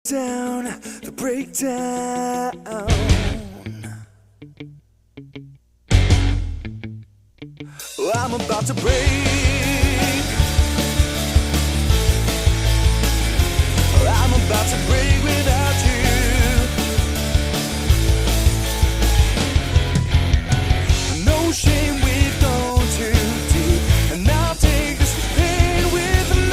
Down the breakdown. I'm about to break. I'm about to break without you. No shame, we've gone too deep, and I'll take this pain with me.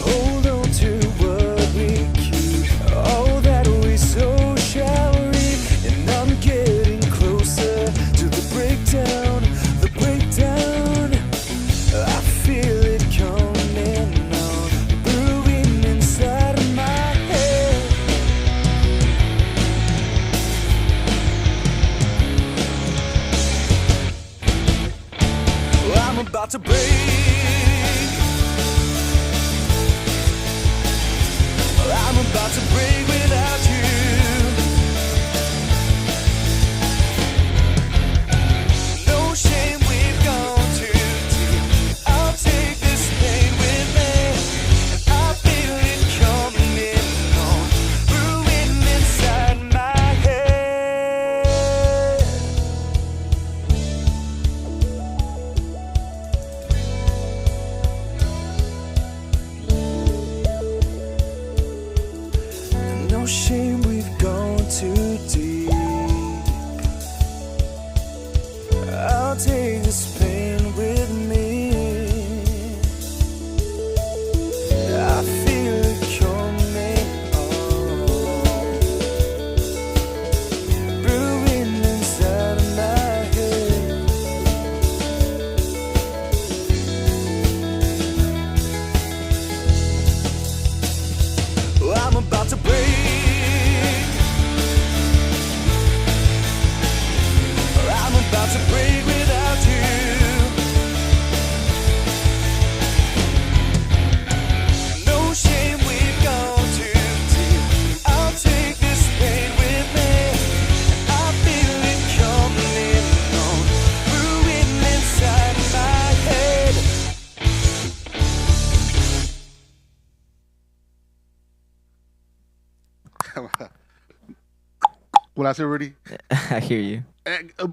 Hold on to what we keep, all that we sow shall reap, and I'm getting closer to the breakdown, the breakdown. I feel it coming on, brewing inside of my head. I'm about to break. I'm about to break without you. No shame, we've gone too deep. I'll take this pain with me, and I feel it coming on, brewing inside my head. No shame, we've gone too deep. I'll take this pain with me. I feel it coming on, brewing inside of my head. I'm about to break. I'm about to break without you. No shame, we've gone too deep. I'll take this pain with me, and I feel it coming on, brewing inside my head. What I said, Rudy? I hear you.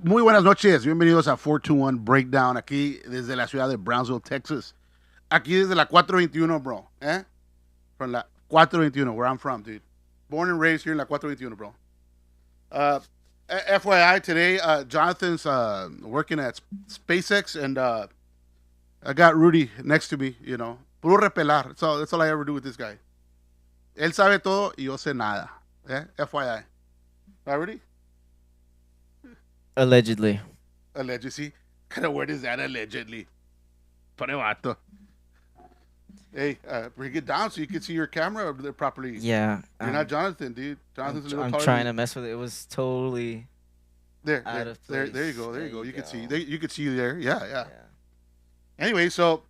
Muy buenas noches. Bienvenidos a 421 Breakdown aquí desde la ciudad de Brownsville, Texas. Aquí desde la 421, bro. From la 421, where I'm from, dude. Born and raised here in la 421, bro. FYI, today, Jonathan's working at SpaceX, and I got Rudy next to me, you know. Puro repelar. That's all I ever do with this guy. Él sabe todo y yo sé nada. FYI. Right, Rudy? Allegedly. Allegedly. See? Kind of word is that, allegedly? Pone vato. Hey, bring it down so you can see your camera over there properly. Yeah. You're not Jonathan, dude. Jonathan's a little I'm taller trying than to mess with it. It was totally There, out there, of there, place. there you go. There you go. You can see. You can see there. Yeah, yeah. Yeah. Anyway, so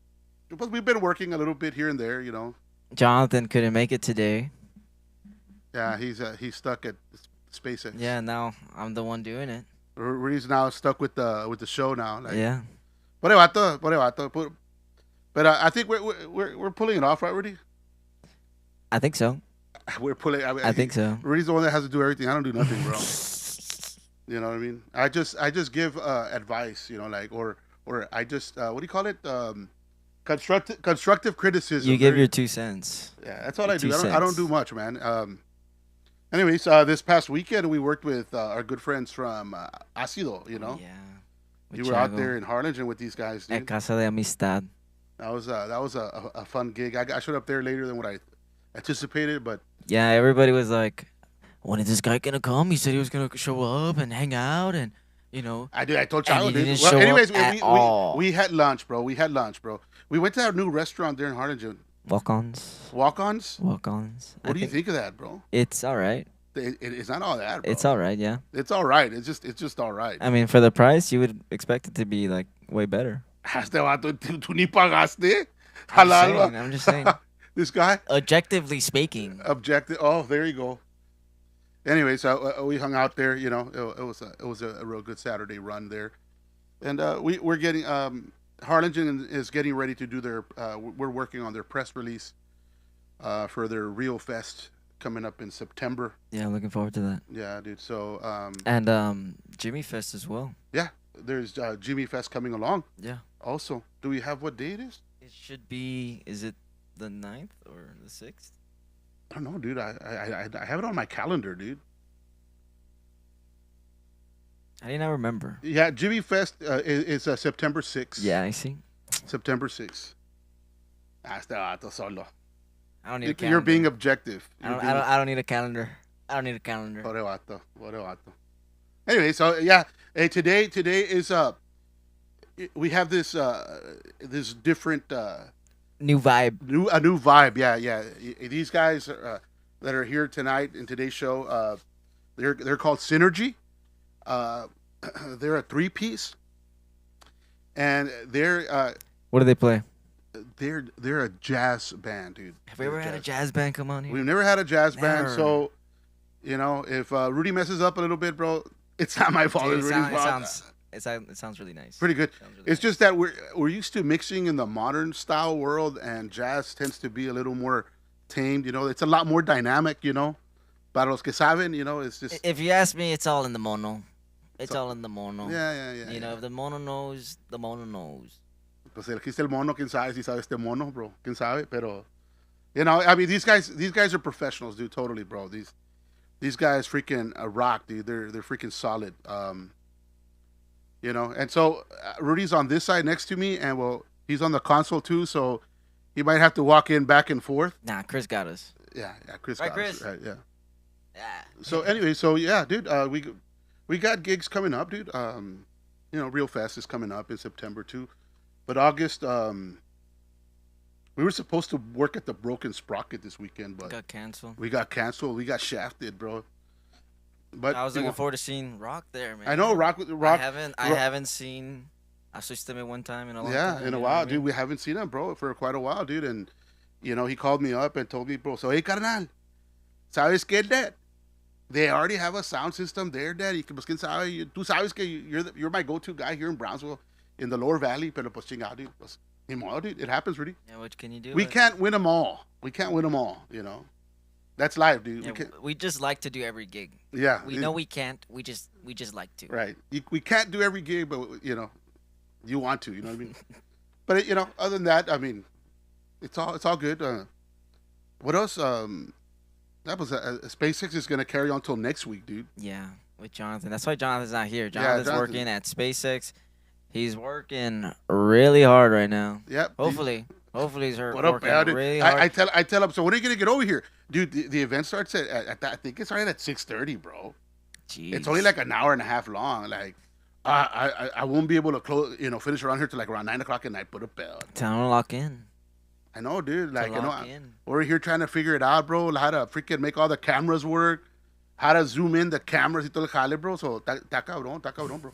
but we've been working a little bit here and there, you know. Jonathan couldn't make it today. Yeah, he's stuck at SpaceX. Yeah, now I'm the one doing it. Rudy's now stuck with the show now. Like, Yeah. Pone vato. But I think we're pulling it off, right, Rudy? I think so. We're pulling. I think so. Rudy's the one that has to do everything. I don't do nothing, bro. You know what I mean? I just give advice, you know, like or I just what do you call it? Constructive criticism. You give your 2 cents. Yeah, that's all your I do. 2 I don't do much, man. Anyways, this past weekend we worked with our good friends from Ácido. You know, Yeah. you were out there in Harlingen with these guys, At dude. Casa de Amistad. That was a fun gig. I showed up there later than what I anticipated, but Yeah, everybody was like, when is this guy going to come? He said he was going to show up and hang out and, you know. I told And Charlie. he Dude. didn't Well, show up anyways, at all. we had lunch, bro. We went to our new restaurant there in Harlingen. Walk-ons. Walk-ons. Walk-ons. What do you think of that, bro? It's all right. It's not all that, bro. It's all right, yeah. It's all right. It's just all right. I mean, for the price, you would expect it to be, like, way better. Este vato, tú ni pagaste. I'm just saying. This guy. Objectively speaking. Objective. Oh, there you go. Anyway, so we hung out there. You know, it was a real good Saturday run there, and we're getting Harlingen is getting ready to do their. We're working on their press release for their Rio Fest coming up in September. Yeah, looking forward to that. Yeah, dude. So And Jimmy Fest as well. yeah, there's Jimmy Fest coming along. Yeah. Also, do we have what day it is? It should be. Is it the 9th or the 6th? I don't know, dude. I have it on my calendar, dude. I did not remember. Yeah, Jimmy Fest is September 6th. Yeah, I see. September 6th. Ah, este vato solo. I don't need a calendar. You're being objective. I don't need a calendar. I don't need a calendar. Pobre vato. Pobre vato. Anyway, so yeah, hey, today is we have this this different New vibe. a new vibe. Yeah. These guys that are here tonight in today's show, they're called Synergy. They're a 3-piece, and What do they play? they're a jazz band, dude. Have we ever had a jazz band come on here? We've never had a jazz band, Never. so if Rudy messes up a little bit, bro, it's not my fault. Dude, It's it, Rudy's sound, fault. it sounds really nice. Pretty good. Sounds really It's just that we're used to mixing in the modern style world, and jazz tends to be a little more tamed. It's a lot more dynamic. Para los que saben, it's just If you ask me, it's all in the mono. It's all in the mono. yeah. You know, if the mono knows, the mono knows. Pues aquí está el mono, quién sabe si sabe este mono, bro. Quién sabe, pero I mean, these guys are professionals, dude. Totally, bro. These guys freaking rock, dude. They're freaking solid. And so Rudy's on this side next to me, and well, he's on the console too, so he might have to walk in back and forth. Nah, Chris got us. Yeah, Chris. Right, got us, Chris? right, yeah. Yeah. So anyway, yeah, dude. We got gigs coming up, dude. Real Fest is coming up in September too, but August. We were supposed to work at the Broken Sprocket this weekend, but Got canceled. we got canceled. We got shafted, bro. But I was looking forward to seeing Rock there, man. I know Rock. I haven't seen Asustame one time in a long time. Yeah, in you a know while, what I mean? dude. We haven't seen him, bro, for quite a while, dude. And he called me up and told me, bro. So hey, carnal, ¿sabes qué, Dad? They already have a sound system there, Dad. Y que pues quién sabe, tú sabes que you're my go-to guy here in Brownsville, in the Lower Valley. Pero pues chingado, dude. Pues, ni modo, dude. It happens, Rudy. Yeah, what can you do? We But- can't win them all. That's life, dude. Yeah, We can't. we just like to do every gig. Yeah. We know we can't. We just like to. Right. We can't do every gig, but you want to. You know what I mean? But other than that, I mean, it's all good. What else? That was SpaceX is gonna carry on till next week, dude. Yeah, with Jonathan. That's why Jonathan's not here. Yeah, Jonathan's Jonathan. working at SpaceX. He's working really hard right now. Yep. Hopefully he's What up, working man? Dude? really hard. I tell him. So when are you gonna get over here, dude? The event starts at I think it's starting at 6:30, bro. Jeez. It's only like an hour and a half long. Like, I won't be able to close, finish around here till like around 9 o'clock at night. Put a bell. Time to lock in. I know, dude. Like, To lock in. we're here trying to figure it out, bro. How to freaking make all the cameras work. How to zoom in the cameras y todo el jale, bro. So, ta cabrón, bro.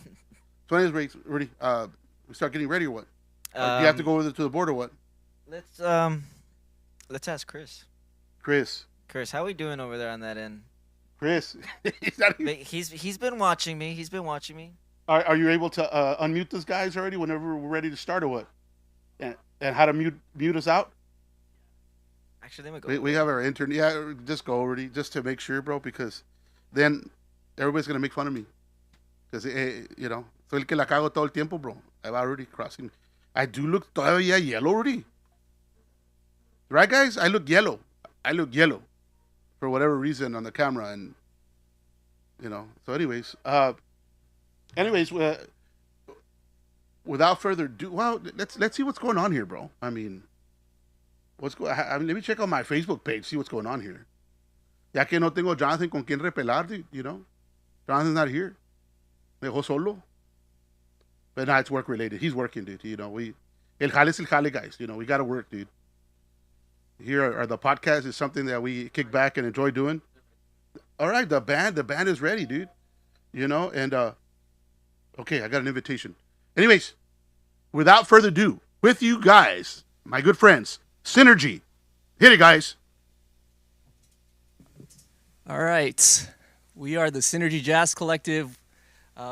So, anyways, Rudy, we start getting ready or what? Do you have to go over to the board or what? Let's ask Chris. Chris, How we doing over there on that end? Chris, is that- He's been watching me. are you able to unmute those guys already whenever we're ready to start or what? And how to mute us out? Actually, let me go. We have our intern. Yeah, just go already, just to make sure, bro, because then everybody's gonna make fun of me. Because soy el que la cago todo el tiempo, bro. Ahí va Rudy crossing. I do look todavía yellow, Rudy. Right, guys? I look yellow. For whatever reason on the camera, and So, anyways, without further ado, well, let's see what's going on here, bro. I mean, let me check on my Facebook page, see what's going on here. Ya que no tengo Jonathan con quien repelar, dude, Jonathan's not here. Me dejó solo. But nah, it's work related. He's working, dude. El jale es el jale, guys. We got to work, dude. Here are the podcast is something that we kick back and enjoy doing. All right, the band is ready, dude. And okay, I got an invitation. Anyways, without further ado, with you guys, my good friends, Synergy. Hit it, guys. All right. We are the Synergy Jazz Collective.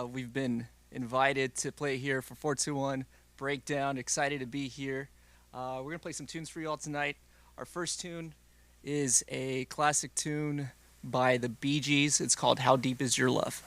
We've been invited to play here for 421 breakdown. Excited to be here. We're going to play some tunes for you all tonight. Our first tune is a classic tune by the Bee Gees. It's called How Deep Is Your Love?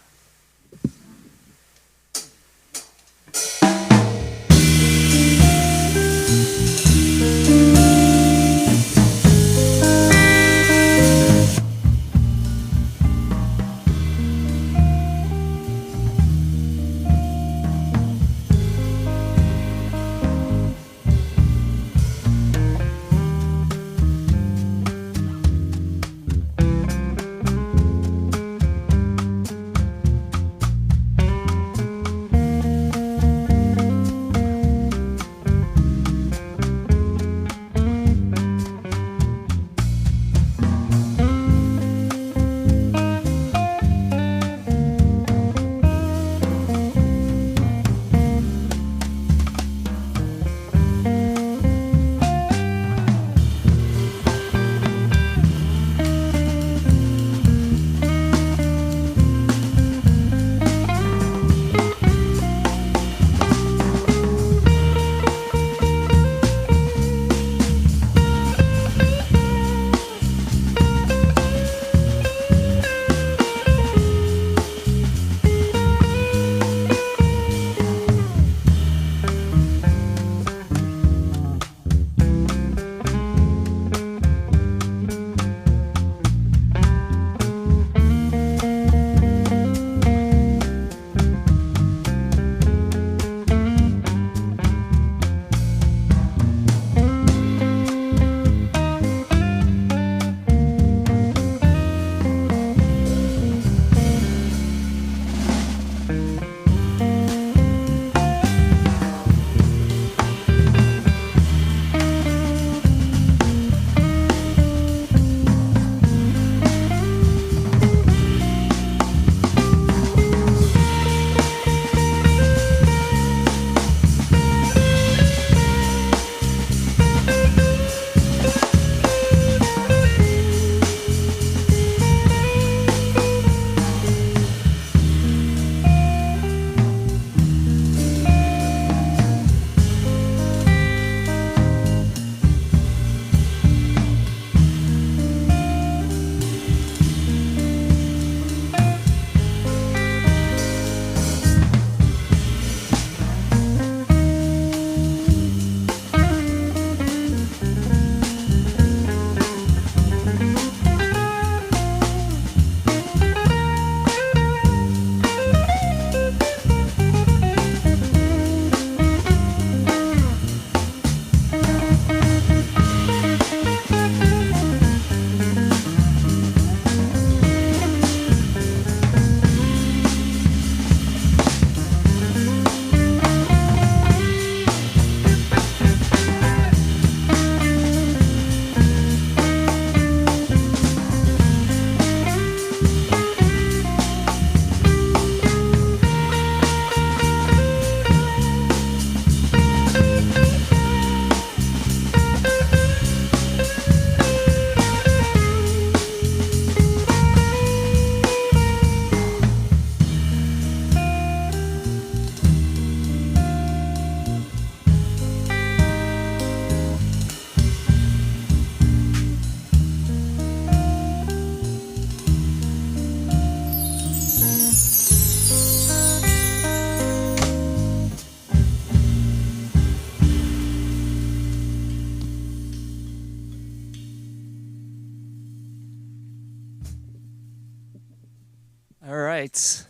All right.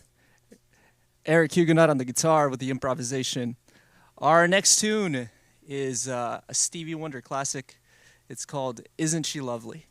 Eric Huguenot on the guitar with the improvisation. Our next tune is a Stevie Wonder classic. It's called Isn't She Lovely?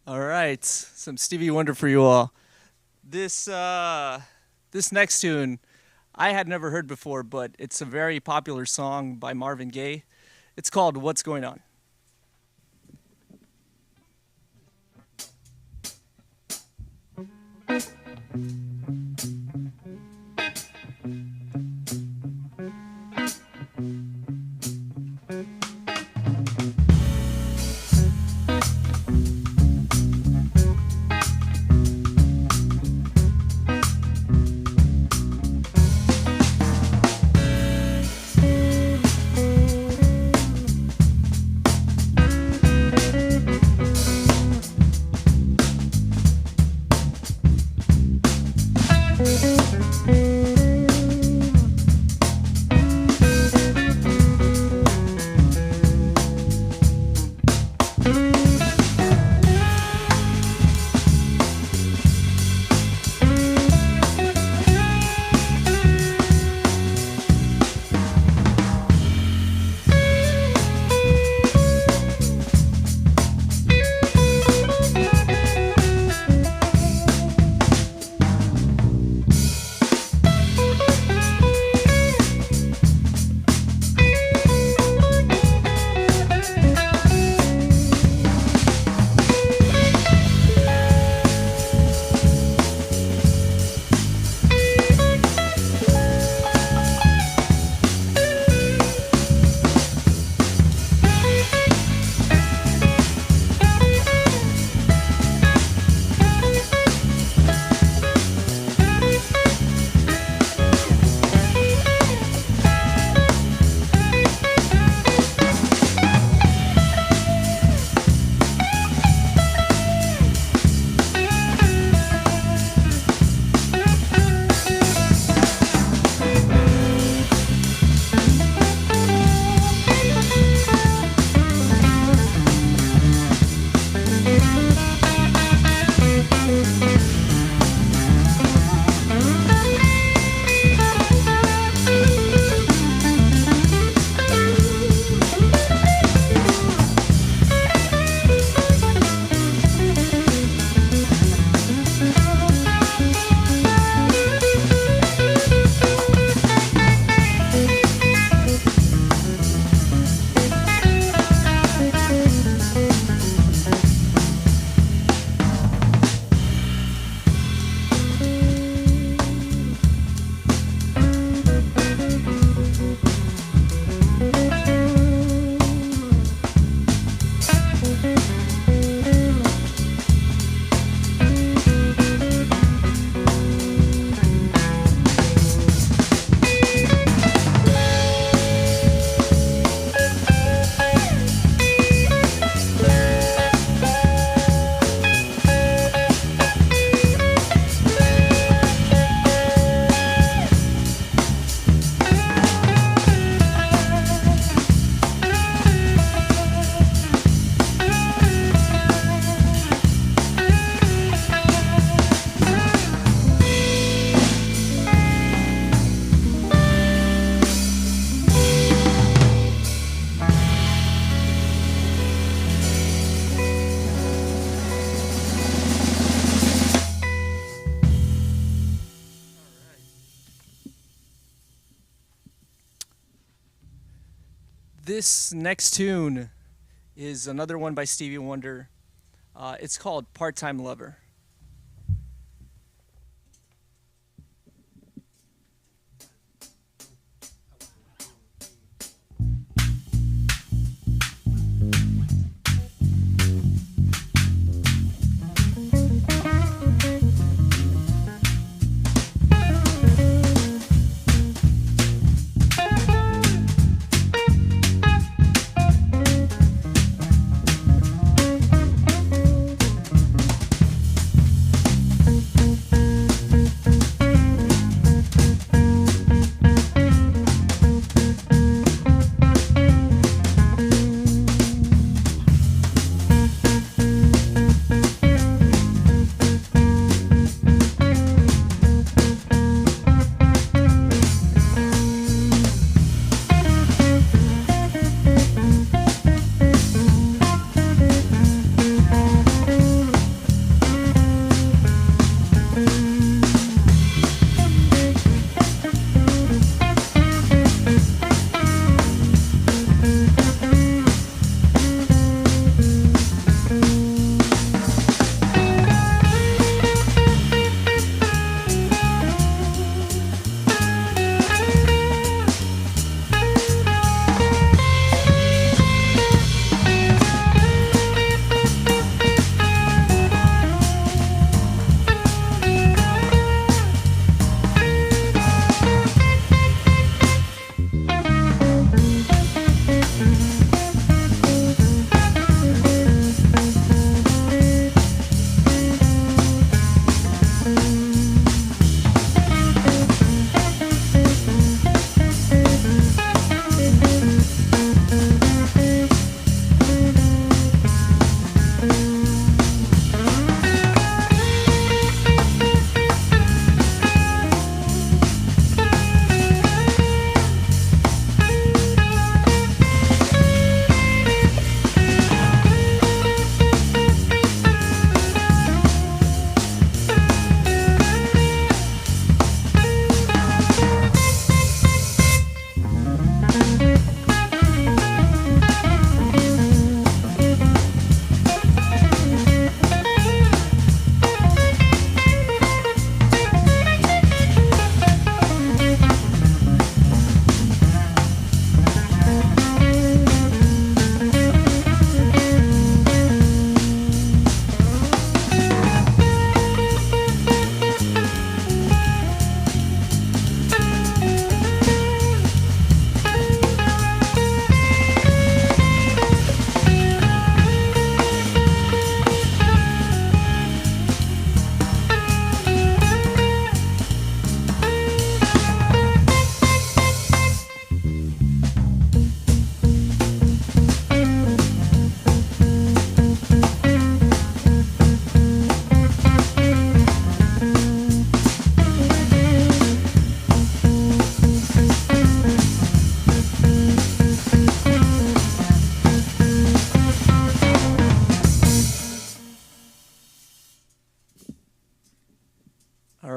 All right, some Stevie Wonder for you all. This this next tune I had never heard before, but it's a very popular song by Marvin Gaye. It's called "What's Going On." This next tune is another one by Stevie Wonder. It's called Part-Time Lover.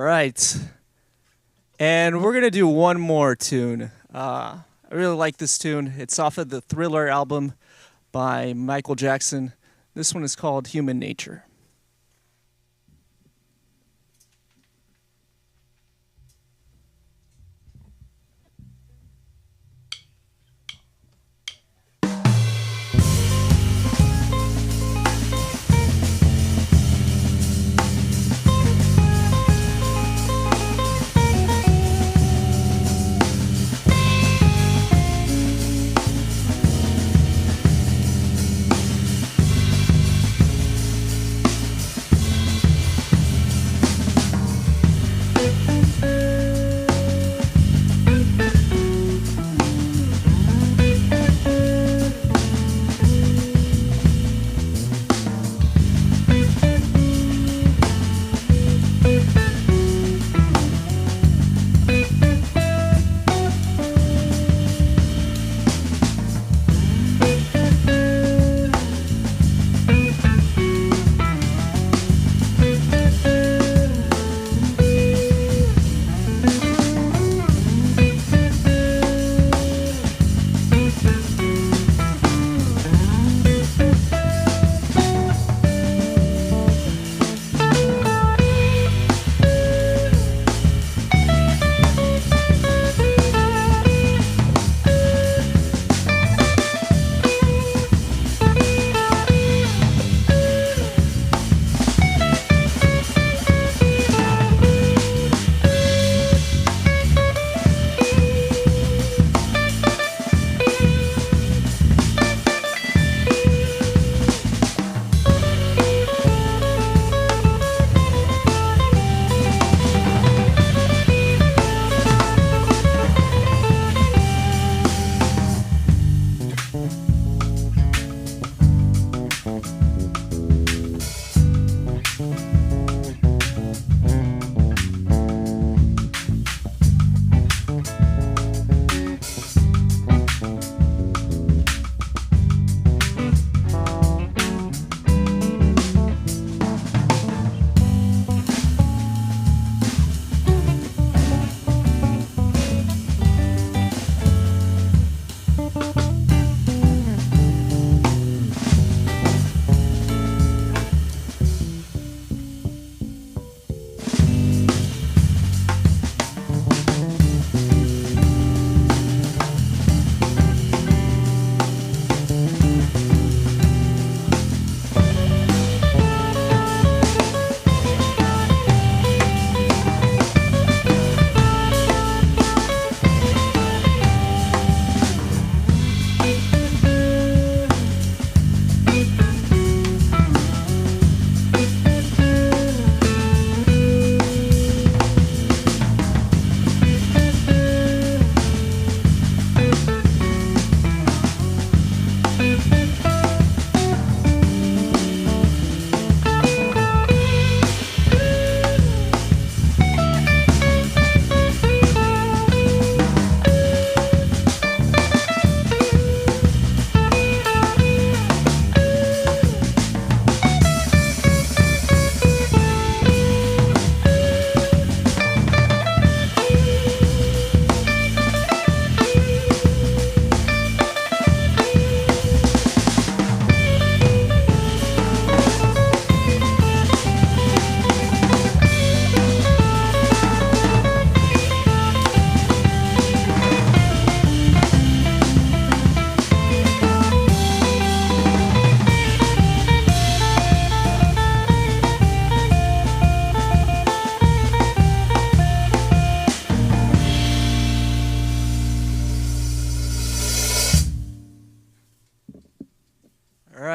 right. And we're going to do one more tune. I really like this tune. It's off of the Thriller album by Michael Jackson. This one is called Human Nature.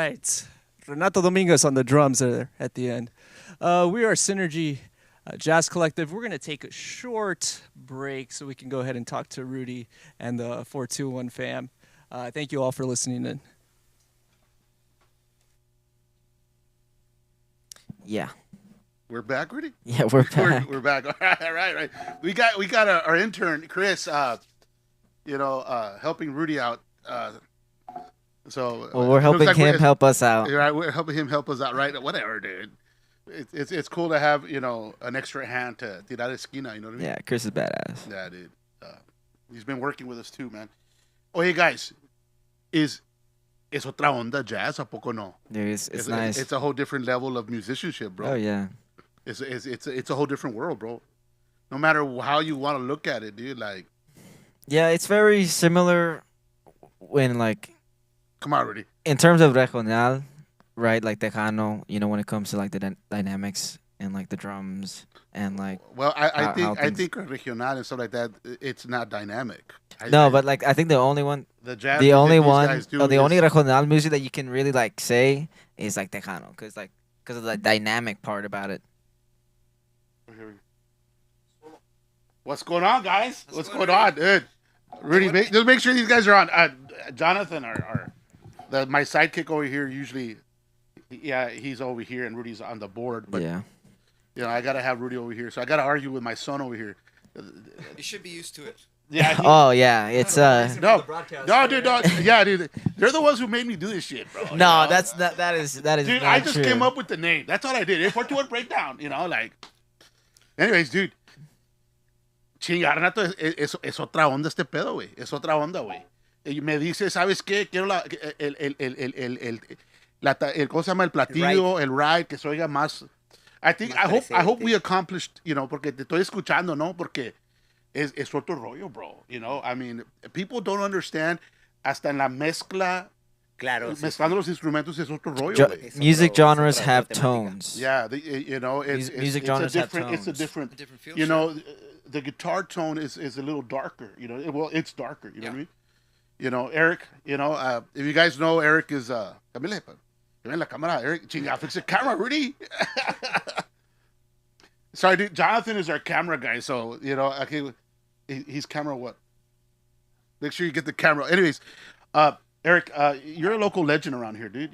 right. Renato Dominguez on the drums there at the end. We are Synergy Jazz Collective. We're going to take a short break so we can go ahead and talk to Rudy and the 421 fam. Thank you all for listening in. Yeah. We're back, Rudy? Yeah, we're back. We're back. All right. We got our intern, Chris, helping Rudy out. Well, we're helping him help us out. Right, we're helping him help us out, right? Whatever, dude. it's cool to have an extra hand to tirar esquina. You know what I mean? Yeah, Chris is badass. Yeah, dude. He's been working with us too, man. Oh, hey guys, es otra onda jazz? ¿A poco no? Dude, it's nice. It's a whole different level of musicianship, bro. Oh yeah. It's a whole different world, bro. No matter how you want to look at it, dude. Like, Yeah, it's very similar when like come on, Rudy. in terms of regional, right? Like Tejano, when it comes to like the dynamics and like the drums and like Well, I how think things- regional and stuff like that. It's not dynamic. no, but like I think the only one, the jazz. the music only these one, guys do or the is- only regional music that you can really like say is like Tejano, because of the dynamic part about it. What's going on, guys? What's going on, dude? Rudy, just make sure these guys are on. Jonathan, my sidekick over here, usually, yeah, he's over here and Rudy's on the board. But Yeah. I gotta have Rudy over here, so I gotta argue with my son over here. You should be used to it. Yeah. Oh yeah, it's No, dude, no, yeah, dude. They're the ones who made me do this shit, bro. you no, know? that's not that is Dude, not I just true. came up with the name. That's all I did. 421 breakdown, like. Anyways, dude. Chingar, Renato, es otra onda este pedo, güey. Es otra onda, güey. Y me dice, ¿sabes qué? Quiero ¿cómo se llama? El platillo, el ride, que se oiga más. I hope we accomplished, porque te estoy escuchando, ¿no? Porque es otro rollo, bro. I mean, people don't understand. Hasta en la mezcla, Claro. mezclando los instrumentos es otro rollo, Jo- güey. music otro- genres es otra have temática. tones. Yeah, it's Music it's genres a have different. It's a tones. different. A different feel. You sure. know, the guitar tone is a little darker. Well, it's darker. You know what I mean? Eric. If you guys know, Eric is Camila, ven la cámara, Eric. Chinga, fix the camera, Rudy. Sorry, dude. Jonathan is our camera guy, so okay, he's camera what? Make sure you get the camera. Anyways, Eric, you're a local legend around here, dude.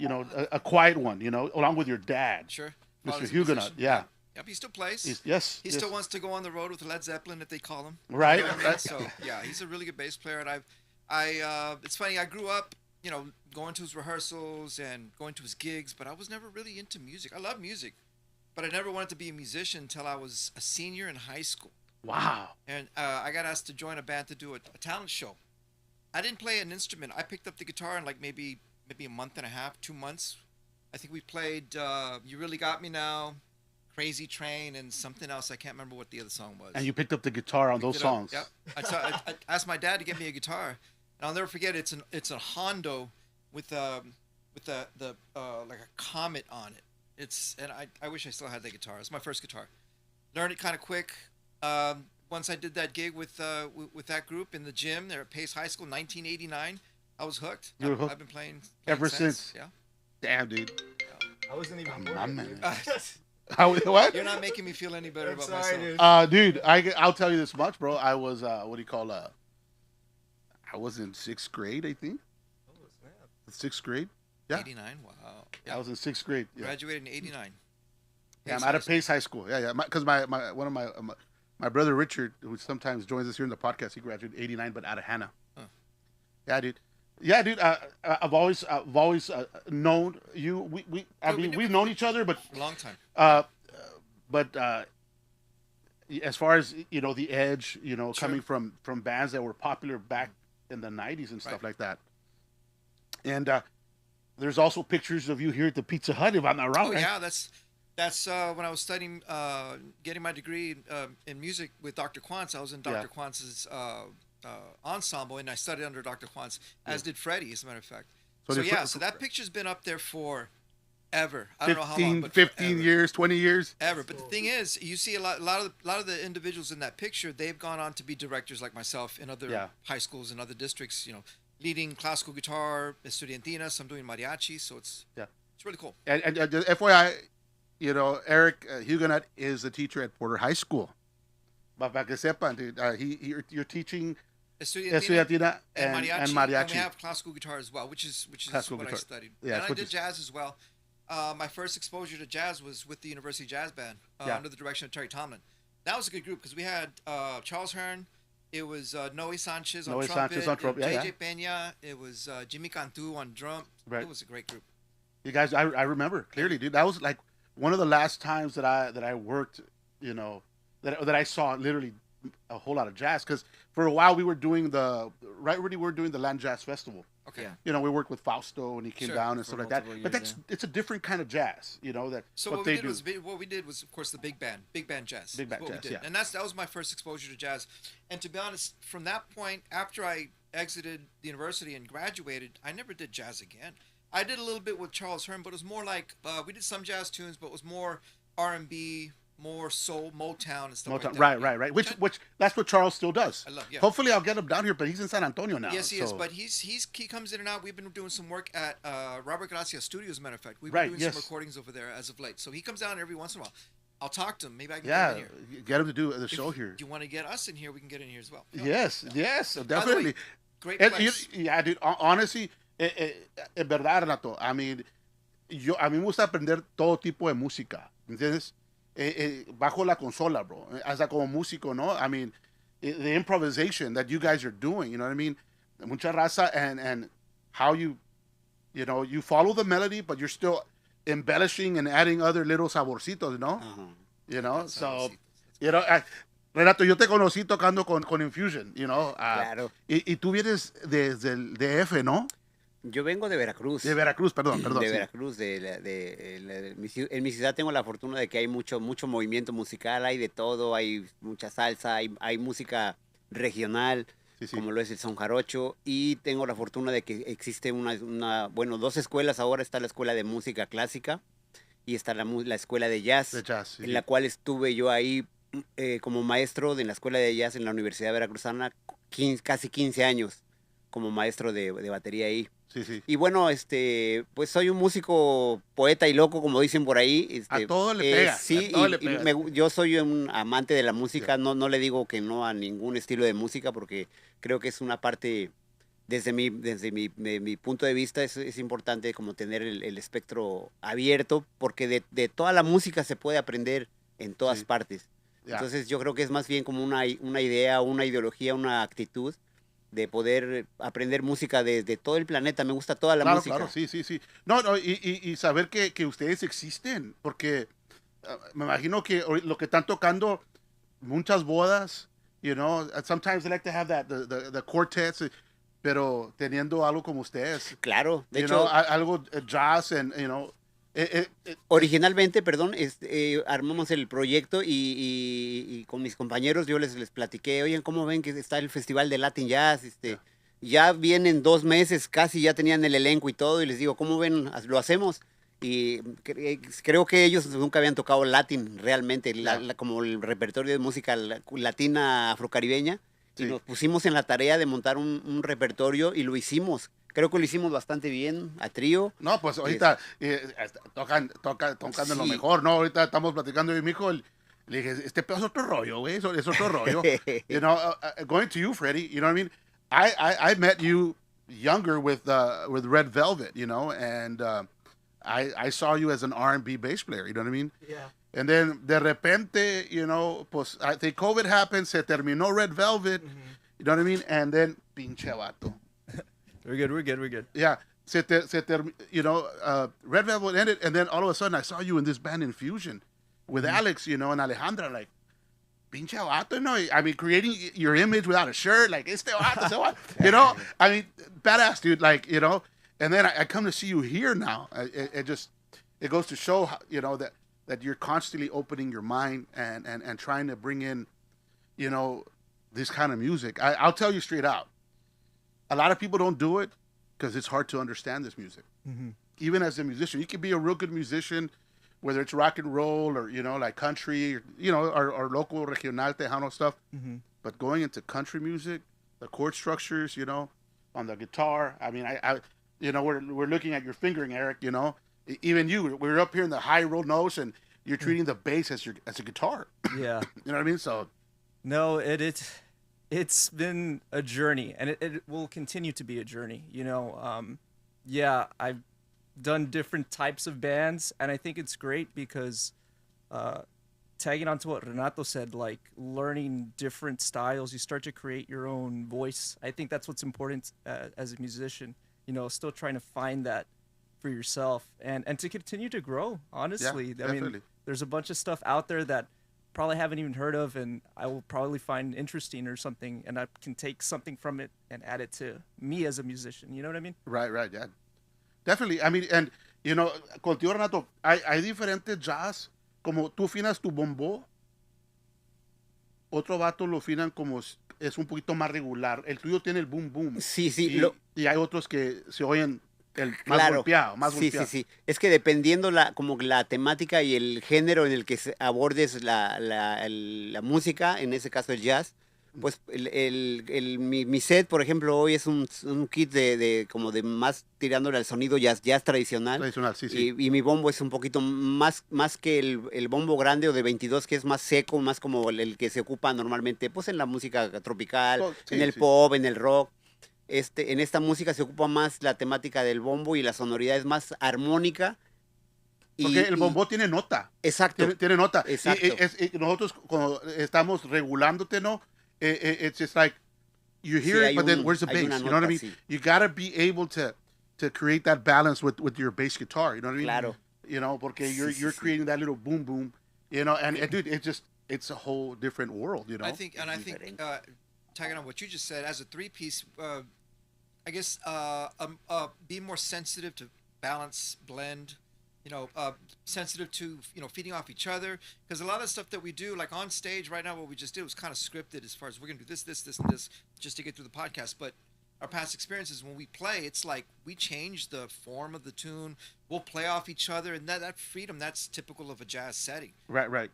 A quiet one. Along with your dad, Sure. Mr. Father's a Huguenot. musician. Yeah. Yep, he still plays. Yes. He yes. still wants to go on the road with Led Zeppelin, if they call him. Right. You know what I mean? So yeah, he's a really good bass player, and it's funny. I grew up, going to his rehearsals and going to his gigs, but I was never really into music. I love music, but I never wanted to be a musician until I was a senior in high school, Wow. and I got asked to join a band to do a talent show. I didn't play an instrument. I picked up the guitar in like maybe a month and a half, 2 months. I think we played "You Really Got Me Now," "Crazy Train," and something else. I can't remember what the other song was. And you picked up the guitar on those Picked it up. songs. Yep. I asked my dad to get me a guitar, and I'll never forget. It's a Hondo with like a comet on it. I wish I still had that guitar. It's my first guitar. Learned it kind of quick. Once I did that gig with that group in the gym there at Pace High School, 1989, I was hooked. You were hooked? I've been playing Ever since. Yeah. Damn, dude. I wasn't even My man. Uh, What? You're not making me feel any better about sorry, myself. dude. Dude, I'll tell you this much, bro. I was what do you call I was in 6th grade, I think. 6th grade. Yeah. 89. Wow. I Yeah. was in 6th grade. Yeah. Graduated in 89. Yeah, I'm Pace out High of Pace High School. Yeah, yeah. Because one of my brother Richard, who sometimes joins us here in the podcast, he graduated '89, but out of Hannah. Huh. Yeah, dude. Yeah, dude. I've always known you. We've known each other, but A long time. but as far as the edge, coming from bands that were popular back in the '90s and stuff Right. like that. And there's also pictures of you here at the Pizza Hut, if I'm not wrong. Oh right? yeah, that's when I was studying, getting my degree in music with Dr. Quantz. I was in Dr. Yeah. Quantz's ensemble, and I studied under Dr. Quantz, as did Freddie, as a matter of fact. So So, did yeah, Fre- so that picture's been up there for ever. I don't know how long, 15, but 15 forever. years, 20 years. Ever. But the thing is, you see a lot of the individuals in that picture. They've gone on to be directors like myself in other Yeah. high schools and other districts. Leading classical guitar, estudiantina. Some doing mariachi. So it's really cool. And just FYI, Eric Huguenot is a teacher at Porter High School. But para que sepan, dude, you're teaching estudiantina and mariachi. And mariachi. we have classical guitar as well, which is Classical what I guitar. studied. Yeah, and I which did is- jazz as well. My first exposure to jazz was with the University Jazz Band Yeah. under the direction of Terry Tomlin. That was a good group because we had Charles Hearn. It was Noe Sanchez on Noe trumpet. Sanchez on trumpet, yeah, JJ Peña. It was Jimmy Cantu on drum. Right. It was a great group. You guys, I remember clearly, dude. That was like one of the last times that I worked, you know, that I saw literally a whole lot of jazz, because for a while we were doing we were doing the Land Jazz Festival. Okay. Yeah. You know, we worked with Fausto and he came Sure. down and For stuff like that. multiple But years, it's a different kind of jazz, you know, that So what what they we did do. was what we did was of course the big band jazz. Big band is what jazz, we did. yeah. And that was my first exposure to jazz. And to be honest, from that point, after I exited the university and graduated, I never did jazz again. I did a little bit with Charles Hearn, but it was more like we did some jazz tunes, but it was more R&B, more soul, Motown and stuff like that. Right. Which that's what Charles still does. I love, yeah. Hopefully I'll get him down here, but he's in San Antonio now. Yes, he is. so- But he comes in and out. We've been doing some work at Robert Gracia Studios, as a matter of fact. We've Right, been doing yes. some recordings over there as of late. So he comes down every once in a while. I'll talk to him. Maybe I can yeah, get him in here. get him to do the If show here. you want to get us in here, we can get in here as well. Yes, yes, By the definitely. way, great And place. yeah, dude, honestly, en verdad, Renato, a mí me gusta aprender todo tipo de música, ¿entiendes? Bajo la consola, bro, hasta como músico, ¿no? I mean, the improvisation that you guys are doing, you know what I mean? Mucha raza and how you know, you follow the melody, but you're still embellishing and adding other little saborcitos, ¿no? You know, so, you know, Renato, yo te conocí tocando con Infusion, you know. Claro. Y tú vienes desde el DF, ¿no? Yo vengo de Veracruz. De Veracruz, perdón. De Sí. Veracruz, en mi ciudad tengo la fortuna de que hay mucho movimiento musical, hay de todo, hay mucha salsa, hay música regional, Sí, sí. como lo es el son jarocho, y tengo la fortuna de que existe bueno, dos escuelas ahora, está la escuela de música clásica y está la escuela de jazz, De jazz, sí, en sí. la cual estuve yo ahí como maestro de la escuela de jazz en la Universidad Veracruzana, casi 15 años como maestro de batería ahí. Sí, sí. Y bueno, pues soy un músico poeta y loco, como dicen por ahí. A todo le pega, Sí, a todo le y pega. yo soy un amante de la música, no le digo que no a ningún estilo de música, porque creo que es una parte, desde mi punto de vista, es importante como tener el espectro abierto, porque de toda la música se puede aprender en todas Sí. partes. Ya. Entonces yo creo que es más bien como una idea, una ideología, una actitud de poder aprender música de todo el planeta. Me gusta toda la Claro, música. claro, sí, sí, sí. No, y saber que ustedes existen, porque me imagino que lo que están tocando, muchas bodas, you know, sometimes they like to have the quartets, pero teniendo algo como ustedes, Claro, de you hecho, know, algo jazz, and, you know, originalmente, perdón, armamos el proyecto y con mis compañeros yo les platiqué, oye, ¿cómo ven que está el Festival de Latin Jazz? Ya vienen 2 meses, casi ya tenían el elenco y todo, y les digo, ¿cómo ven? ¿Lo hacemos? Y creo que ellos nunca habían tocado Latin realmente, como el repertorio de música latina afrocaribeña, y Sí. nos pusimos en la tarea de montar un repertorio y lo hicimos. Creo que lo hicimos bastante bien, a trío. no, pues ahorita tocando lo Sí. mejor, ¿no? Ahorita estamos platicando y mi hijo, le dije, este pedo es otro rollo, güey, es otro rollo. You know, going to you, Freddie, you know what I mean? I met you younger with Red Velvet, you know, and I saw you as an R&B bass player, you know what I mean? Yeah. And then de repente, you know, pues I think COVID happened, se terminó Red Velvet, you know what I mean? And then pinche vato. We're good. Yeah, you know, Red Velvet ended, and then all of a sudden I saw you in this band Infusion with Alex, you know, and Alejandra, like, pinche vato, you know, I mean, creating your image without a shirt, like, este vato, este vato, you know, I mean, badass, dude, like, you know, and then I come to see you here now. It goes to show, how, you know, that you're constantly opening your mind and trying to bring in, you know, this kind of music. I'll tell you straight out. A lot of people don't do it because it's hard to understand this music. Even as a musician, you can be a real good musician, whether it's rock and roll or, you know, like country, or, you know, or local, regional, tejano stuff. But going into country music, the chord structures, you know, on the guitar. I mean, I you know, we're looking at your fingering, Eric. You know, even you, we're up here in the high roll notes, and you're treating the bass as a guitar. Yeah. You know what I mean? So No, it's been a journey, and it will continue to be a journey. You know, yeah, I've done different types of bands, and I think it's great because tagging on to what Renato said, like learning different styles, you start to create your own voice. I think that's what's important as a musician. You know, still trying to find that for yourself and to continue to grow. Honestly, I mean, definitely. there's a bunch of stuff out there that probably haven't even heard of, and I will probably find interesting or something, and I can take something from it and add it to me as a musician. You know what I mean? Right, yeah. Definitely. I mean, and, you know, contigo, Renato, hay diferentes jazz, como tú finas tu bombo, otro vato lo finan como es un poquito más regular. El tuyo tiene el boom boom. Sí, sí, Y hay otros que se oyen el más claro. golpeado, más Sí, golpeado. sí, sí. Es que dependiendo como la temática y el género en el que abordes la música, en ese caso el jazz, pues mi set, por ejemplo, hoy es un kit como de más tirándole al sonido jazz tradicional. Tradicional, sí, sí. Y mi bombo es un poquito más que el bombo grande o de 22, que es más seco, más como el que se ocupa normalmente pues en la música tropical, Sí, en el sí. pop, en el rock. En esta música se ocupa más la temática del bombo y la sonoridad es más armónica. Porque el bombo tiene nota. Exacto. Tiene nota. Exacto. Y nosotros cuando estamos regulándote, ¿no? It's just like, you hear Sí, it, but then where's the hay bass? una You know what I nota, mean? sí. You gotta be able to create that balance with your bass guitar. You know what I mean? Claro. You know, porque Sí, you're sí. creating that little boom boom. You know, and dude, it's a whole different world. You know. I think Diferente. tagging on what you just said, as a three-piece, I guess be more sensitive to balance, blend, sensitive to feeding off each other, because a lot of the stuff that we do, like on stage right now, what we just did was kind of scripted as far as we're gonna do this, and this just to get through the podcast. But our past experiences, when we play, it's like we change the form of the tune. We'll play off each other, and that freedom, that's typical of a jazz setting. Right.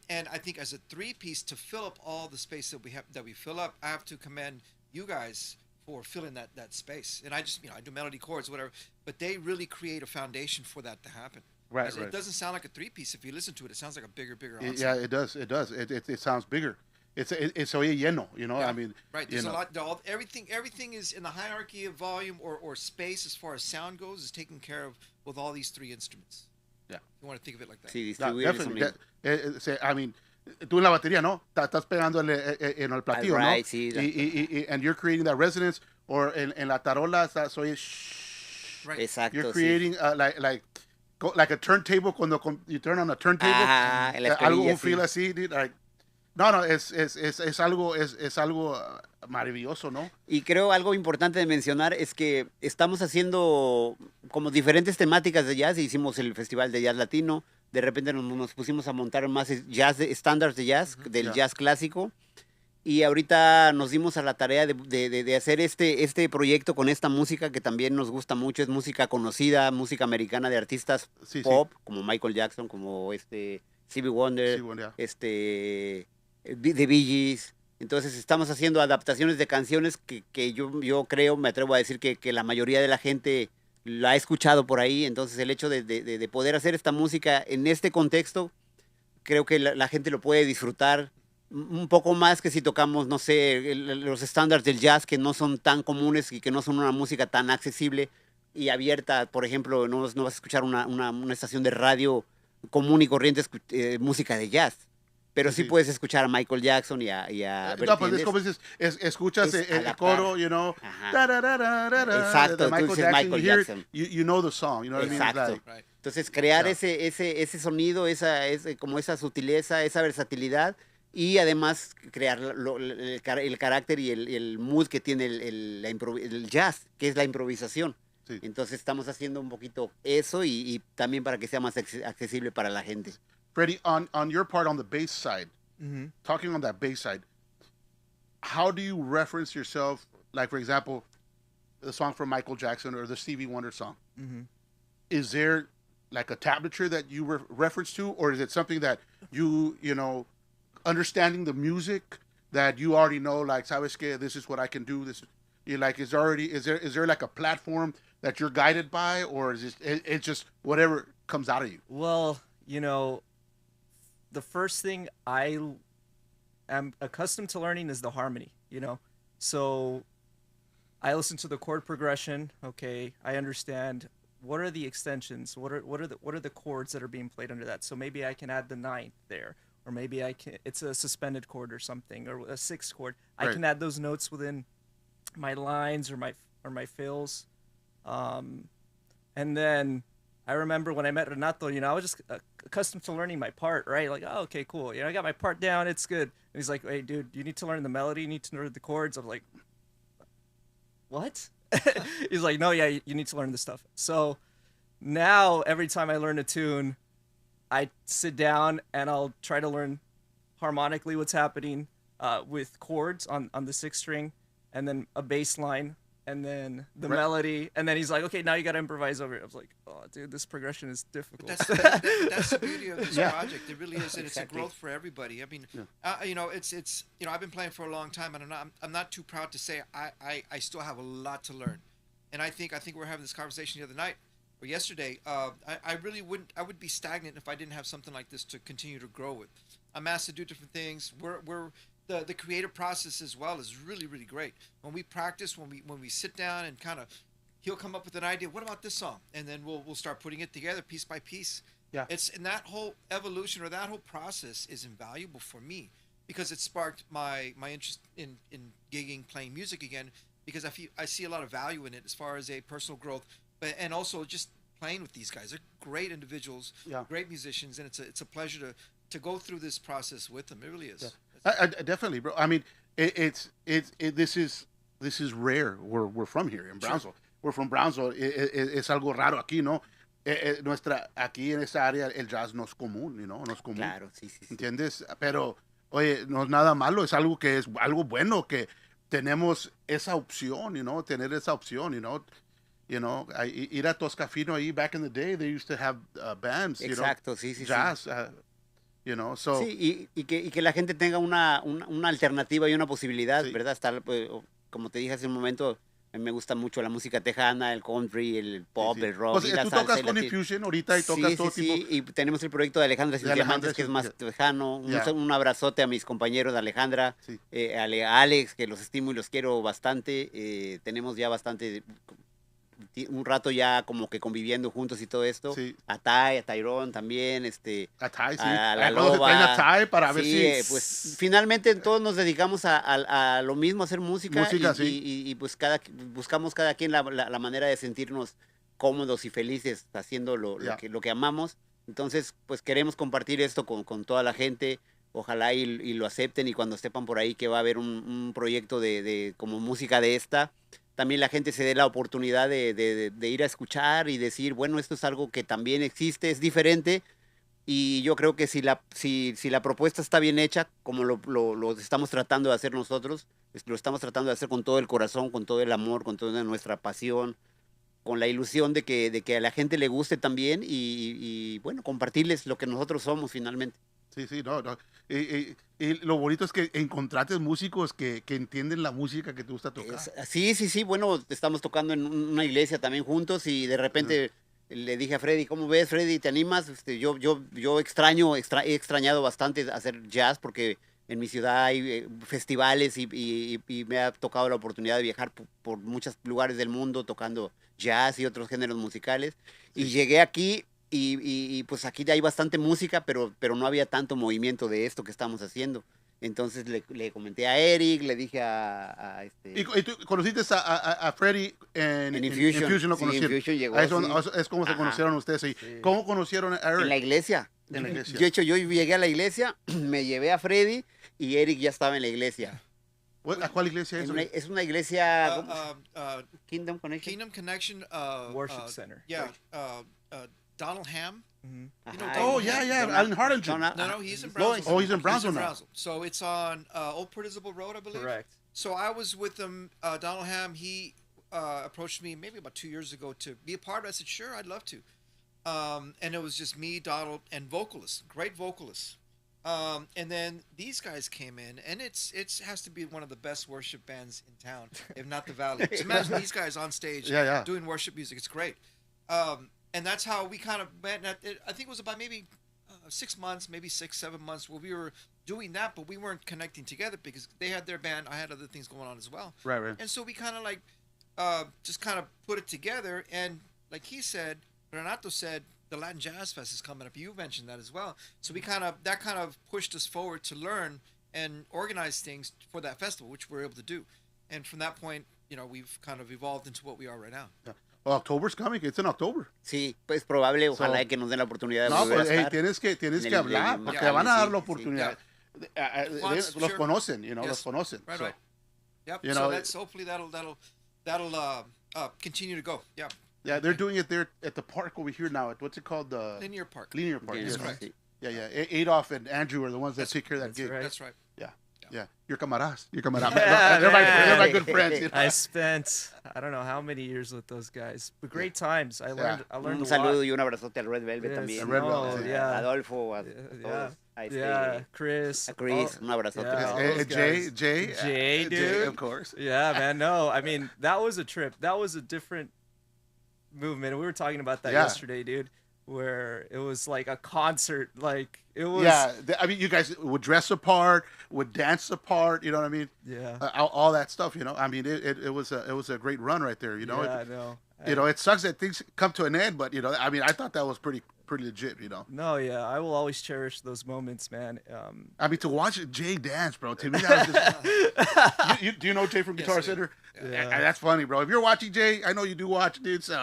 And I think as a three-piece, to fill up all the space that we fill up, I have to commend you guys for filling that space. And I just I do melody chords, whatever, but they really create a foundation for that to happen. Right. It doesn't sound like a three-piece. If you listen to it, it sounds like a bigger ensemble. Yeah, it does. It sounds bigger. It's oye lleno. You know, Yeah, I mean, right. There's a lot. Everything is in the hierarchy of volume or space as far as sound goes is taken care of with all these three instruments. Yeah. You want to think of it like that. Sí, No, distribuir el definitely. sonido. I mean, tú en la batería, ¿no? Estás pegándole en el platillo, Al ¿no? right, sí, And you're creating that resonance, or en la tarola, soy Right. Exacto. You're sí. creating like a turntable cuando you turn on a turntable. Ajá, en la Algo escalilla, un feel sí. así, dude, like, no, es algo maravilloso, ¿no? Y creo algo importante de mencionar es que estamos haciendo como diferentes temáticas de jazz. Hicimos el Festival de Jazz Latino. De repente nos pusimos a montar más jazz, estándares de jazz, del Ya. jazz clásico. Y ahorita nos dimos a la tarea de hacer este proyecto con esta música que también nos gusta mucho. Es música conocida, música americana de artistas Sí, sí. pop, como Michael Jackson, como Stevie Wonder, Sí, bueno, ya. The Bee Gees. Entonces estamos haciendo adaptaciones de canciones que yo creo, me atrevo a decir que la mayoría de la gente la ha escuchado por ahí. Entonces el hecho de poder hacer esta música en este contexto, creo que la gente lo puede disfrutar un poco más que si tocamos, no sé, los estándares del jazz, que no son tan comunes y que no son una música tan accesible y abierta. Por ejemplo, no vas a escuchar una estación de radio común y corriente música de jazz. Pero sí Sí. puedes escuchar a Michael Jackson y a No, pues es ¿entiendes? como dices, escuchas Es el adaptar. coro, you know, Ajá. de Exacto, tú Michael dices Jackson, Michael you hear it, Jackson. you know the song, you know what I mean? It's Exacto. like, Right. Entonces, crear Ya. ese sonido, como esa sutileza, esa versatilidad, y además crear el carácter y el mood que tiene el jazz, que es la improvisación. Sí. Entonces, estamos haciendo un poquito eso y también para que sea más accesible para la gente. Freddie, on your part, on the bass side, Mm-hmm. talking on that bass side, how do you reference yourself? Like, for example, the song from Michael Jackson or the Stevie Wonder song. Mm-hmm. Is there like a tablature that you reference to, or is it something that you know, understanding the music that you already know, like, sabes que this is what I can do. This, you like, is there like a platform that you're guided by, or is it's just whatever comes out of you? Well, the first thing I am accustomed to learning is the harmony, So I listen to the chord progression. Okay, I understand what are the extensions, what are the chords that are being played under that. So maybe I can add the ninth there, or maybe it's a suspended chord or something, or a sixth chord. I Right. can add those notes within my lines or my fills. And And then I remember when I met Renato, I was just accustomed to learning my part, right? Like, oh, okay, cool. I got my part down. It's good. And he's like, hey, dude, you need to learn the melody. You need to learn the chords. I'm like, what? He's like, no, yeah, you need to learn this stuff. So now every time I learn a tune, I sit down and I'll try to learn harmonically what's happening with chords on the sixth string, and then a bass line, and then the melody, and then he's like, okay, now you got to improvise over it. I was like, oh, dude, this progression is difficult. That's the beauty of this project. It really is, and it's a growth for everybody. I mean, it's I've been playing for a long time, and I'm not too proud to say I still have a lot to learn, and I think we were having this conversation the other night or yesterday. I really would be stagnant if I didn't have something like this to continue to grow with. I'm asked to do different things. The creative process as well is really, really great. When we practice, when we sit down and kind of, he'll come up with an idea. What about this song? And then we'll start putting it together piece by piece. Yeah. And that whole evolution or that whole process is invaluable for me because it sparked my interest in gigging, playing music again, because I see a lot of value in it as far as a personal growth, and also just playing with these guys. They're great individuals, great musicians, and it's a pleasure to go through this process with them. It really is. Yeah. I definitely, bro. I mean, this is rare. We're from here in Brownsville. We're from Brownsville. Es algo raro aquí, ¿no? Aquí en esta área el jazz no es común, no es común. Claro, sí. ¿Entiendes? Pero, oye, no es nada malo. Es algo que es algo bueno que tenemos esa opción, tener esa opción, ir a Toscafino ahí back in the day, they used to have bands, Exacto, sí. jazz. So sí, y que la gente tenga una alternativa y una posibilidad, Sí. ¿verdad? Como te dije hace un momento, a mí me gusta mucho la música tejana, el country, el pop, sí. el rock, Pues, y la tú salsa. tocas y con la Infusion ahorita y tocas todo tipo. Sí, y tenemos el proyecto de Alejandra Sin De Alejandra Diamantes, que es Sin- más tejano. Ya. Un abrazote a mis compañeros de Alejandra, Sí. a Alex, que los estimo y los quiero bastante. Tenemos ya un rato ya como que conviviendo juntos y todo esto. Sí. A Tai, a Tyrone también, A Ty, sí. a la Cuando se traen Loba. a Ty para ver Sí, si... pues finalmente todos nos dedicamos a lo mismo, a hacer música, Música, y, sí. y pues buscamos cada quien la manera de sentirnos cómodos y felices haciendo lo Ya. que amamos. Entonces, pues queremos compartir esto con toda la gente. Ojalá y lo acepten, y cuando sepan por ahí que va a haber un proyecto de como música de esta, también la gente se dé la oportunidad de ir a escuchar y decir, bueno, esto es algo que también existe, es diferente. Y yo creo que si la propuesta está bien hecha, como lo estamos tratando de hacer nosotros, lo estamos tratando de hacer con todo el corazón, con todo el amor, con toda nuestra pasión, con la ilusión de que a la gente le guste también, y bueno, compartirles lo que nosotros somos finalmente. Sí, no. Y lo bonito es que encontraste músicos que entienden la música que te gusta tocar. Sí, bueno, estamos tocando en una iglesia también juntos, y de repente le dije a Freddy, ¿cómo ves, Freddy? ¿Te animas? Yo he extrañado bastante hacer jazz, porque en mi ciudad hay festivales, y me ha tocado la oportunidad de viajar por muchos lugares del mundo tocando jazz y otros géneros musicales. Y llegué aquí, y pues aquí hay bastante música, pero no había tanto movimiento de esto que estamos haciendo. Entonces le comenté a Eric, le dije ¿Y tú conociste a Freddy en Infusion? Infusion? Lo Sí, conocieron. Infusion llegó, Ahí sí. es como se Ajá. conocieron ustedes. ¿Y cómo conocieron a Eric? En la iglesia. En la iglesia. De hecho, yo llegué a la iglesia, me llevé a Freddy, y Eric ya estaba en la iglesia. ¿A cuál iglesia es? Es una iglesia... ¿cómo? Kingdom Connection. Kingdom Connection. Worship Center. Yeah. Donald Ham. Ajá, know, Oh, Donald yeah. Alan Hardinger. No, he's in No, Brownsville. Oh, he's in Brownsville now. So it's on Old Participle Road, I believe. Correct. So I was with him, Donald Ham. He approached me maybe about 2 years ago to be a part of it. I said, sure, I'd love to. And it was just me, Donald, and vocalists, great vocalists. And then these guys came in, and it has to be one of the best worship bands in town, if not the Valley. Just imagine these guys on stage Yeah. doing worship music. It's great. And that's how we kind of met. I think it was about maybe 6 months, maybe 6-7 months, where we were doing that, but we weren't connecting together because they had their band, I had other things going on as well. Right. And so we kind of like just kind of put it together. And like he said, Renato said, the Latin Jazz Fest is coming up. You mentioned that as well. So that kind of pushed us forward to learn and organize things for that festival, which we're able to do. And from that point, we've kind of evolved into what we are right now. Yeah. Oh, October's coming. It's in October. Sí, pues probable, ojalá So- que nos den la oportunidad de No, volver a pues hey, estar. tienes en que el- hablar en- porque yeah, van a dar sí, la sí. oportunidad. Once, Los sure. conocen, you know, Yes. los conocen. Right, So, right. Yep. You so know, that's hopefully that'll continue to go. Yeah. yeah, they're doing it there at the park over here now. What's it called? The Linear Park. Linear Park. Yeah, Yes. correct. sí. Yeah. Adolf and Andrew are the ones that take care of that That's gig. right. That's right. Yeah. Your camaradas. Your camaradas. Yeah, they're my man. good friends. You know? I spent I don't know how many years with those guys, but great times. I learned Un a saludo lot. y un abrazote al Red Velvet Yes, también. Red no, Velvet, sí. yeah. Adolfo, a Yeah, todos. A este, yeah, Chris. a Chris, all- un abrazote. yeah, all Eh, those Jay, guys. Jay, Jay, dude. of course. Yeah, man. No, I mean that was a trip. That was a different movement. We were talking about that Yeah. yesterday, dude. Where it was like a concert. Like it was. Yeah, I mean, you guys would dress apart, would dance apart. You know what I mean? Yeah. All that stuff. You know, I mean, it was a great run right there. You know, Yeah, I know. you know, it sucks that things come to an end, but you know, I mean, I thought that was pretty legit. You know, No, yeah, I will always cherish those moments, man. I mean, to watch Jay dance, bro, to me that was just. Do you know Jay from Guitar I do. Center? Yeah. And that's funny, bro. If you're watching Jay, I know you do watch, dude. So,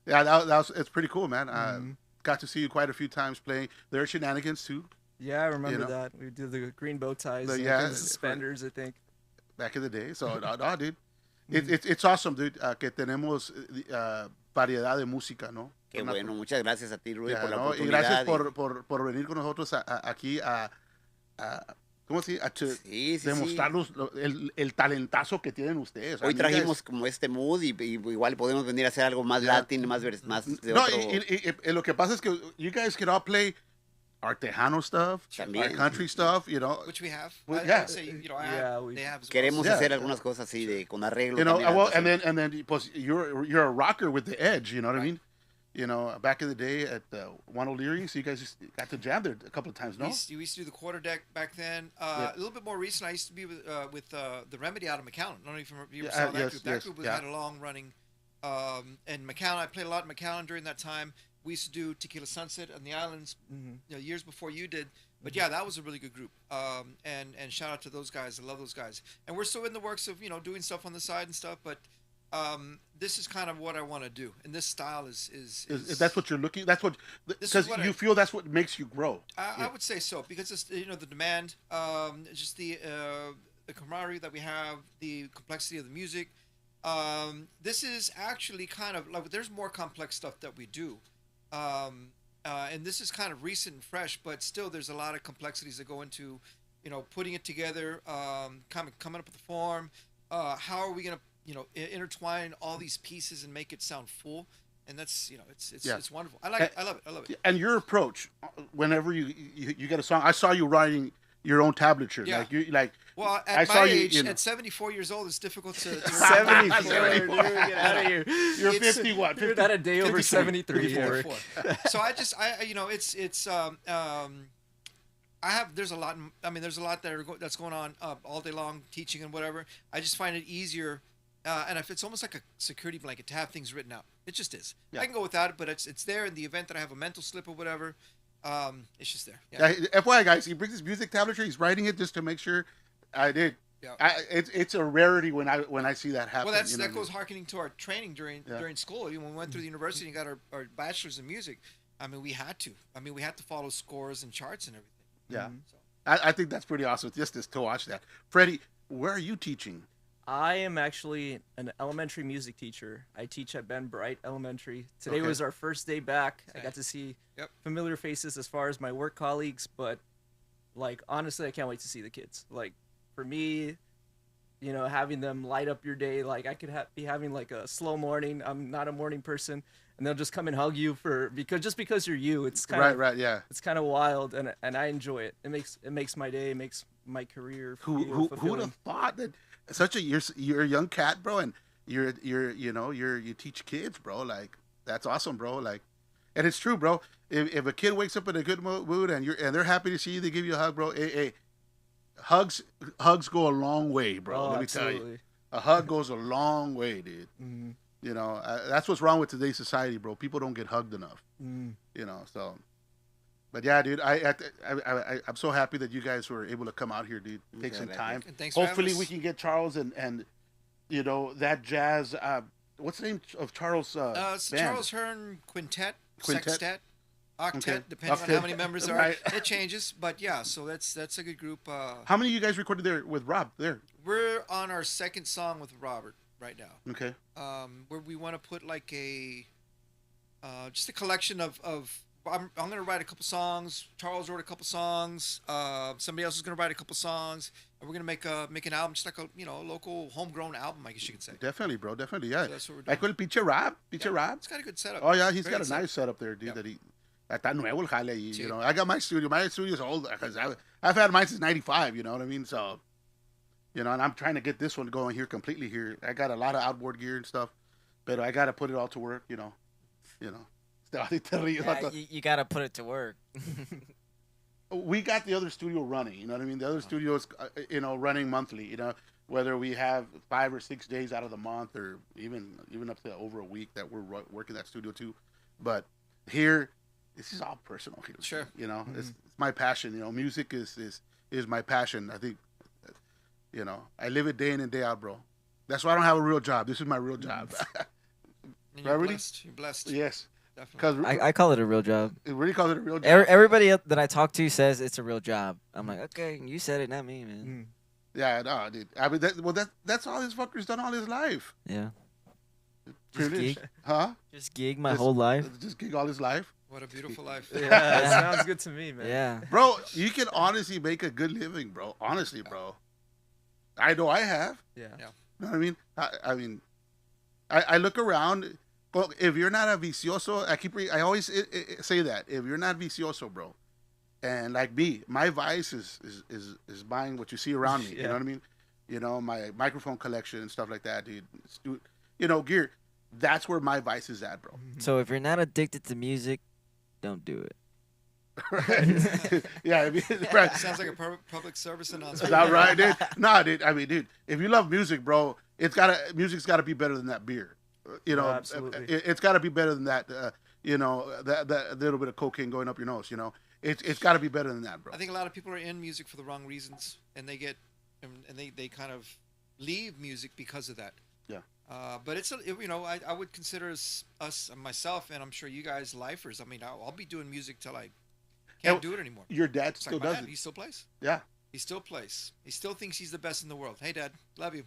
yeah, that was it's pretty cool, man. Got to see you quite a few times playing. There are Shenanigans too. Yeah, I remember know? that. We did the green bow ties, The- and yeah, the suspenders, I think. Back in the day. So, no, dude. It's awesome, dude, que tenemos variedad de música, ¿no? Qué bueno, muchas gracias a ti, Rudy, Yeah, por la ¿no? Y oportunidad. gracias por venir con nosotros aquí ¿cómo se dice? Sí, sí, sí. Demostrarnos el talentazo que tienen ustedes. I Hoy mean, trajimos como este mood y igual podemos venir a hacer algo más Yeah. latin, más de No, otro. y lo que pasa es que you guys can all play our Tejano stuff, También. our country stuff, you know. Which we have. Well, I yeah. would say, you know, I Yeah, have, we- they have as well. Queremos Yeah. hacer algunas cosas así con arreglo. You know, también, well, entonces- and then pues, you're a rocker with the edge, you know what I mean? You know, back in the day at Juan O'Leary, so you guys just got to jam there a couple of times, no? We used to do the quarter deck back then. A little bit more recent, I used to be with the Remedy out of McAllen. I don't know if you ever saw that yes, group. That yes, group yeah. had a long running. And McAllen, I played a lot in McAllen during that time. We used to do Tequila Sunset on the islands, you know, years before you did. But yeah, that was a really good group. And shout out to those guys. I love those guys. And we're still in the works of, you know, doing stuff on the side and stuff. But this is kind of what I want to do. And this style is That's what you're looking. That's what This is because what you I- feel that's what makes you grow. I would say so because it's, you know, the demand, just the camaraderie that we have, the complexity of the music. This is actually kind of like there's more complex stuff that we do, and this is kind of recent and fresh, but still there's a lot of complexities that go into, you know, putting it together, coming up with the form. How are we gonna, you know, intertwine all these pieces and make it sound full? And that's, you know, Yeah. it's wonderful. I like it. I love it. I love it. And your approach, whenever you get a song, I saw you writing your own tablature. Yeah. Like you like. Well, I at saw my you, age, you know. at 74 years old, it's difficult to 74, 74. dude, get out of here. You're It's- 50 what? You're 50? not a day over 53. 73, Eric. 54. So I you know, it's I have there's a lot. I mean, there's a lot that's going on all day long, teaching and whatever. I just find it easier, and if it's almost like a security blanket to have things written out. It just is. Yeah. I can go without it, but it's there in the event that I have a mental slip or whatever. It's just there. Yeah, FYI, guys, he brings his music tablature. He's writing it just to make sure. I did. Yeah. It's a rarity when I see that happen. Well, you know that what I goes mean? harkening to our training during school. You know, when we went through the university and got our bachelor's in music, I mean, we had to. I mean, we had to follow scores and charts and everything. Yeah, So, I think that's pretty awesome. Just to watch that, Freddie. Where are you teaching? I am actually an elementary music teacher. I teach at Ben Bright Elementary. Today Okay. was our first day back. I Okay. got to see Yep. familiar faces as far as my work colleagues, but like honestly, I can't wait to see the kids. Like for me, you know, having them light up your day, like I could be having like a slow morning. I'm not a morning person, and they'll just come and hug you because you're you. It's kind of Right, yeah. it's kind of wild, and I enjoy it. It makes my day, it makes my career. Who you know, would fulfilling. have thought that you're a young cat, bro, and you teach kids, bro. Like that's awesome, bro. Like, and it's true, bro. If a kid wakes up in a good mood and they're happy to see you, they give you a hug, bro. Hey, hugs go a long way, bro. Oh, Let me tell you, absolutely. a hug goes a long way, dude. Mhm. You know, that's what's wrong with today's society, bro. People don't get hugged enough. Mm. You know, so. But yeah, dude, I'm so happy that you guys were able to come out here, dude. Take Muchas some gracias. time. And thanks for having Hopefully, us. we can get Charles and you know that jazz what's the name of Charles' It's the band? Charles Hearn Quintet, Quintet? Sextet, Octet, Okay. depending on Octet. how many members there are. Right. It changes, but yeah, so that's a good group. How many of you guys recorded there with Rob there? We're on our second song with Robert right now. Okay. Where we want to put like a just a collection of I'm going to write a couple songs. Charles wrote a couple songs. Somebody else is going to write a couple songs, and we're going to make an album, just like a local homegrown album, I guess you could say. Definitely, bro. Definitely, yeah. So that's what we're Like doing. with Pinche Rob. Pinche Rob. It's got a good setup. Oh yeah, he's Very got a good setup. nice setup there, dude. Yeah. That he. Está nuevo el jale ahí, Sí. you know. I got my studio. My studio's old because I've had mine since '95. You know what I mean? So, you know, and I'm trying to get this one going here completely here. I got a lot of outboard gear and stuff, but I got to put it all to work. You know. Yeah, you gotta put it to work. We got the other studio running. You know what I mean? The other studio is, running monthly. You know, whether we have 5 or 6 days out of the month, or even up to over a week that we're working that studio too. But here, this is all personal here. Sure. You know, it's my passion. You know, music is my passion. I think, I live it day in and day out, bro. That's why I don't have a real job. This is my real job. And you're Really? blessed. You're blessed. Yes, Definitely. because I call it a real job. it really calls it a real job. Everybody that I talk to says it's a real job. I'm like, okay, you said it, not me, man. Yeah, no, dude. I mean, that's all this fucker's done all his life. Yeah, Privilege. gig. Huh? just gig my Just- whole life. Just gig all his life. What a beautiful life. Yeah, that sounds good to me, man. Yeah, Bro, you can honestly make a good living, bro. Honestly, bro. I know I have. Yeah. Yeah. You know what I mean? I look around. Well, if you're not a vicioso, I always say that. If you're not vicioso, bro, and like me, my vice is buying what you see around me. You Yeah. know what I mean? You know, my microphone collection and stuff like that, dude. Gear. That's where my vice is at, bro. so if you're not addicted to music, don't do it. Right? Yeah, I mean, right. Sounds like a public service Is announcement. that right, dude? Nah, dude. I mean, dude, if you love music, bro, music's gotta be better than that beer. You know, Absolutely. it's gotta be better than that. That little bit of cocaine going up your nose. You know, it's gotta be better than that, bro. I think a lot of people are in music for the wrong reasons, and they kind of leave music because of that. Yeah. But I would consider us myself, and I'm sure you guys lifers. I mean, I'll be doing music till I can't do it anymore. Your dad It's still like my does dad, it. he still plays. Yeah, He still plays. He still thinks he's the best in the world. Hey, Dad, love you.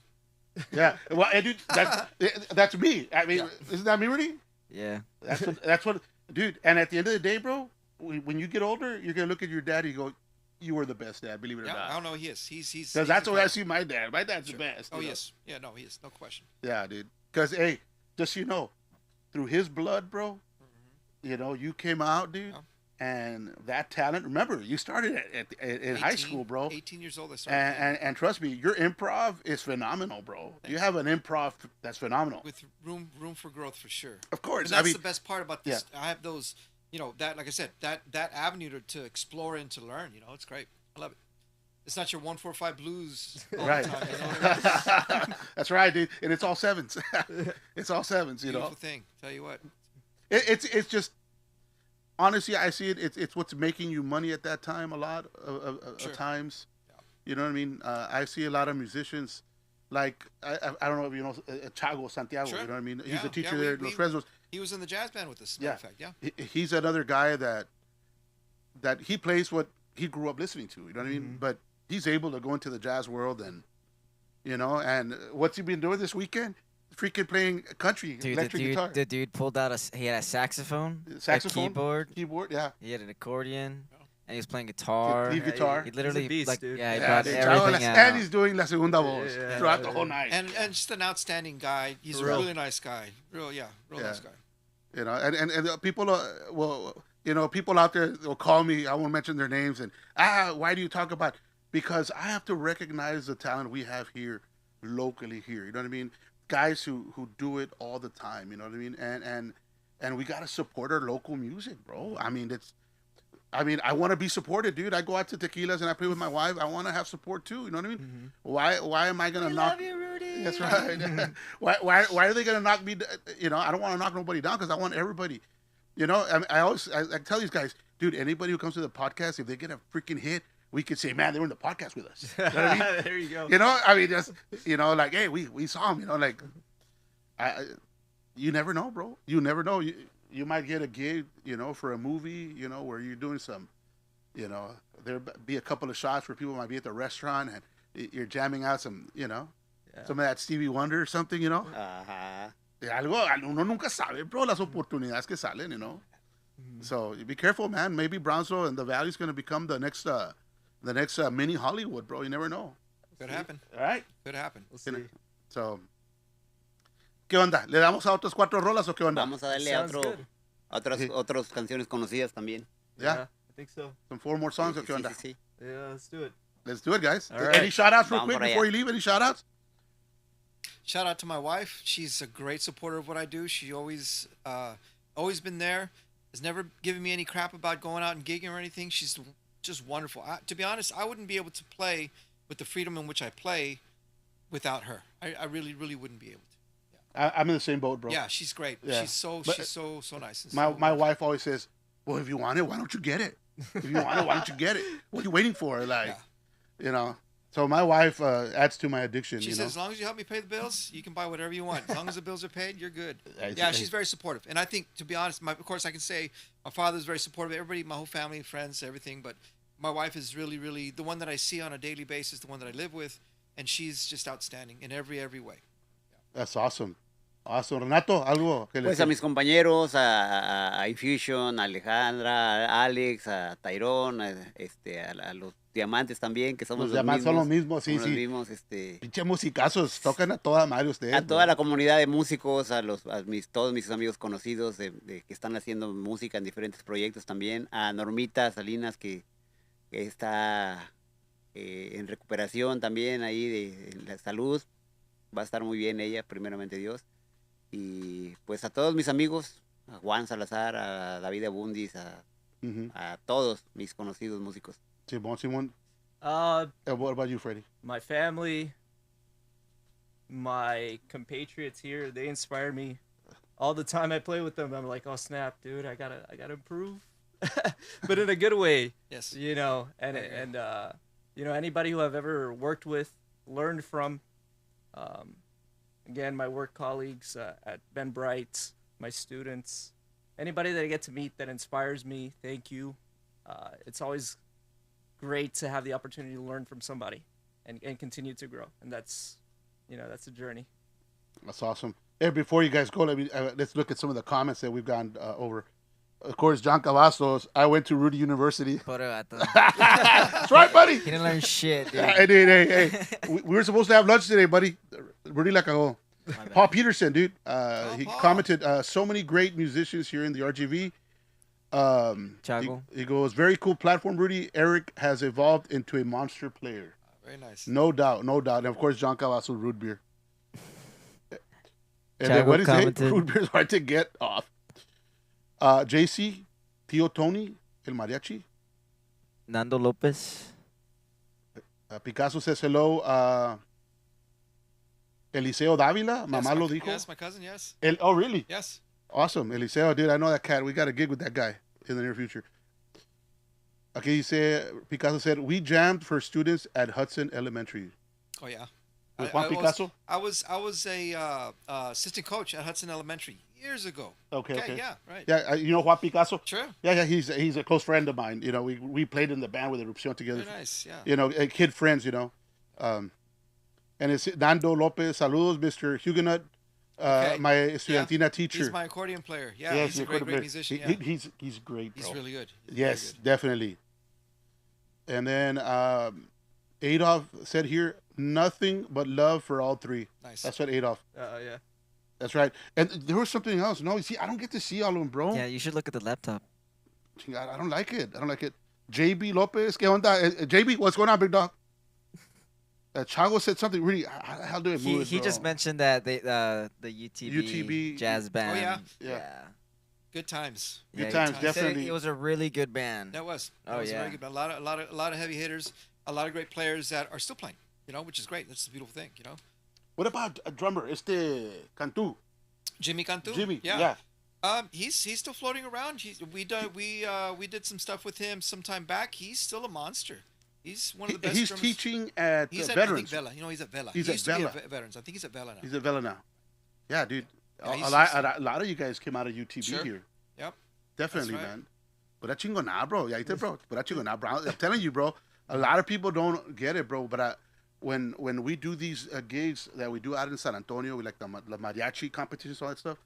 yeah. Well, and dude, that's me. I mean, isn't that me, Rudy? Yeah, That's what, dude. And at the end of the day, bro, when you get older, you're gonna look at your dad and you go, "You were the best dad, believe it or Yeah, I not." don't know. He is. He's Because that's the way I incredible. see my dad. My dad's Sure. the best. Oh you know? yes. Yeah. No, he is. No question. Yeah, dude. Because hey, just so you know, through his blood, bro, you came out, dude, Yeah. and that talent. Remember, you started in high 18 school, bro. 18 years old. I started And trust me, your improv is phenomenal, bro. You have an improv that's phenomenal. with room for growth for sure. Of course, And I that's mean, the best part about this. I have those, that like I said, that avenue to explore and to learn. It's great. I love it. It's not your 1-4-5 blues all right. the time. You know? That's right, dude. And it's all sevens. It's all sevens, Beautiful thing. Tell you what. It's just honestly, I see it. It's what's making you money at that time. A lot of Sure. times, Yeah. you know what I mean. I see a lot of musicians, like I don't know if you know Chago Santiago. Sure. You know what I mean. He's Yeah, a teacher yeah, there at Los Fresnos. He was in the jazz band with us. Yeah. Matter of fact, yeah. He's another guy that he plays what he grew up listening to. You know what I mean. But he's able to go into the jazz world and and what's he been doing this weekend? Freaking playing country dude, electric guitar, the dude pulled out he had a saxophone, saxophone, a keyboard, yeah. he had an accordion, and he was playing guitar. Lead guitar. He literally beast, dude. he Yeah, brought dude, everything out. and he's doing La Segunda Voz Yeah, throughout the whole night. And just an outstanding guy. He's a Real. really nice guy. Real nice guy. And the people people out there will call me. I won't mention their names. And why do you talk about? Because I have to recognize the talent we have here, locally here. You know what I mean? Guys who do it all the time. You know what I mean? And we gotta support our local music, bro. I mean, I want to be supported, dude. I go out to tequilas and I play with my wife. I want to have support too. You know what I mean? Why am I gonna knock? Love you, Rudy. That's right. why are they gonna knock me? I don't want to knock nobody down because I want everybody. I tell these guys, dude. Anybody who comes to the podcast, if they get a freaking hit, we could say, man, they were in the podcast with us. You know what I mean? There you go. I mean, just like, hey, we saw him. you never know, bro. You never know. You might get a gig, for a movie, where you're doing some, there be a couple of shots where people might be at the restaurant and you're jamming out some, some of that Stevie Wonder or something, Ajá. Uno nunca sabe, bro, las oportunidades que salen. So you be careful, man. Maybe Brownsville and the Valley's going to become the next mini Hollywood, bro. You never know. Could happen. All right? Could happen. We'll see. So, ¿qué onda? ¿Le damos a otras 4 rolas o qué onda? Vamos a darle a Sounds good. otras canciones conocidas también. Yeah? I think so. Some 4 more songs o Sí, qué onda? sí, sí. Yeah, let's do it. Let's do it, guys. All right. Any shout-outs real Vamos quick por allá. before you leave? Any shout-outs? Shout out to my wife. She's a great supporter of what I do. She always been there. Has never given me any crap about going out and gigging or anything. She's just wonderful. To be honest, I wouldn't be able to play with the freedom in which I play without her. I really, really wouldn't be able to. I'm in the same boat, bro. Yeah, she's great. Yeah. She's so But nice. And My wife always says, well, if you want it, why don't you get it? If you want it, why don't you get it? What are you waiting for? Like, So my wife adds to my addiction, She says, as long as you help me pay the bills, you can buy whatever you want. As long as the bills are paid, you're good. Yeah, she's very supportive. And I think, to be honest, of course, I can say my father's very supportive. Everybody, my whole family, friends, everything. But my wife is really, really the one that I see on a daily basis, the one that I live with. And she's just outstanding in every way. That's awesome. Awesome. Renato, algo que le Pues a mis compañeros, a Infusion, a Alejandra, a Alex, a Tyrone, a los diamantes también, que somos Los diamantes son los mismos, sí, somos los sí. mismos, Pinche musicazos, tocan a toda madre ustedes. a toda bro. la comunidad de músicos, todos mis amigos conocidos de que están haciendo música en diferentes proyectos también, a Normita Salinas que está en recuperación también ahí de la salud, va a estar muy bien ella, primeramente Dios, y pues a todos mis amigos, a Juan Salazar, a David Abundis, Mhm. a todos mis conocidos músicos. Simón. What about you, Freddie? My family, my compatriots here, they inspire me. All the time I play with them, I'm like, oh snap, dude, I gotta improve, but in a good way. Yes. And anybody who I've ever worked with, learned from. Again, my work colleagues at Ben Bright, my students, anybody that I get to meet that inspires me. Thank you. It's always great to have the opportunity to learn from somebody and continue to grow. And that's a journey. That's awesome. Hey, before you guys go, let's look at some of the comments that we've gone over. Of course, John Cavazos, I went to Rudy University. Puro vato. That's right, buddy. He didn't learn shit, dude. Hey. We were supposed to have lunch today, buddy. Rudy la cagó. My bad. Paul Peterson, dude. He Paul. commented, so many great musicians here in the RGV. Chago. He goes, very cool platform, Rudy. Eric has evolved into a monster player. Very nice. No doubt. And of course, John Cavazos, root beer. And Chago then what is it? commented- Root beer is hard to get off. JC, Tío Tony, El Mariachi. Nando Lopez. Picasso says hello. Eliseo Dávila, Yes, mamá lo my- dijo. Yes, my cousin, yes. Oh, really? Yes. Awesome. Eliseo, dude, I know that cat. We got a gig with that guy in the near future. Okay, Picasso said, we jammed for students at Hudson Elementary. Oh, yeah. With Juan Picasso? I was a assistant coach at Hudson Elementary years ago. Okay. Yeah, right. Yeah, you know Juan Picasso? Sure. Yeah, he's a close friend of mine. We played in the band with Erupción together. Very nice. Yeah. Kid friends, And it's Nando Lopez, saludos, Mr. Huguenot, Okay. my estudiantina teacher. He's my accordion player. Yeah, Yes, he's a great musician. Yeah. He's great, bro. He's really good. He's Yes, very good. definitely. And then Adolf said here, nothing but love for all three. Nice. That's what Adolf. Yeah. That's right. And there was something else. No, see, I don't get to see all of them, bro. Yeah, you should look at the laptop. I don't like it. JB Lopez, ¿qué onda? JB, what's going on, big dog? Chago said something really. How do I move it, He bro? just mentioned that the UTB, UTB jazz band. yeah? Yeah. Good times. Good he times, said definitely. It was a really good band. That was. Oh, That was a yeah. very good. A lot of heavy hitters. A lot of great players that are still playing. Which is great. That's the beautiful thing. What about a drummer? Cantu. Jimmy Cantu. Jimmy. Yeah. He's still floating around. We did some stuff with him some time back. He's still a monster. He's one of the best. He's drummers. teaching at He's at Veterans. I think Vela. He's at Vela. He's he at used to be Vela. at Veterans. I think he's at Vela now. He's at Vela now. Yeah, dude. Yeah, he's A lot of you guys came out of UTB Sure. here. Yep. Definitely, right. man. But that chingonada, bro. Yeah, bro. But that chingonada, bro. I'm telling you, bro. A lot of people don't get it, bro. But when we do these gigs that we do out in San Antonio, we like the mariachi competitions, all that stuff.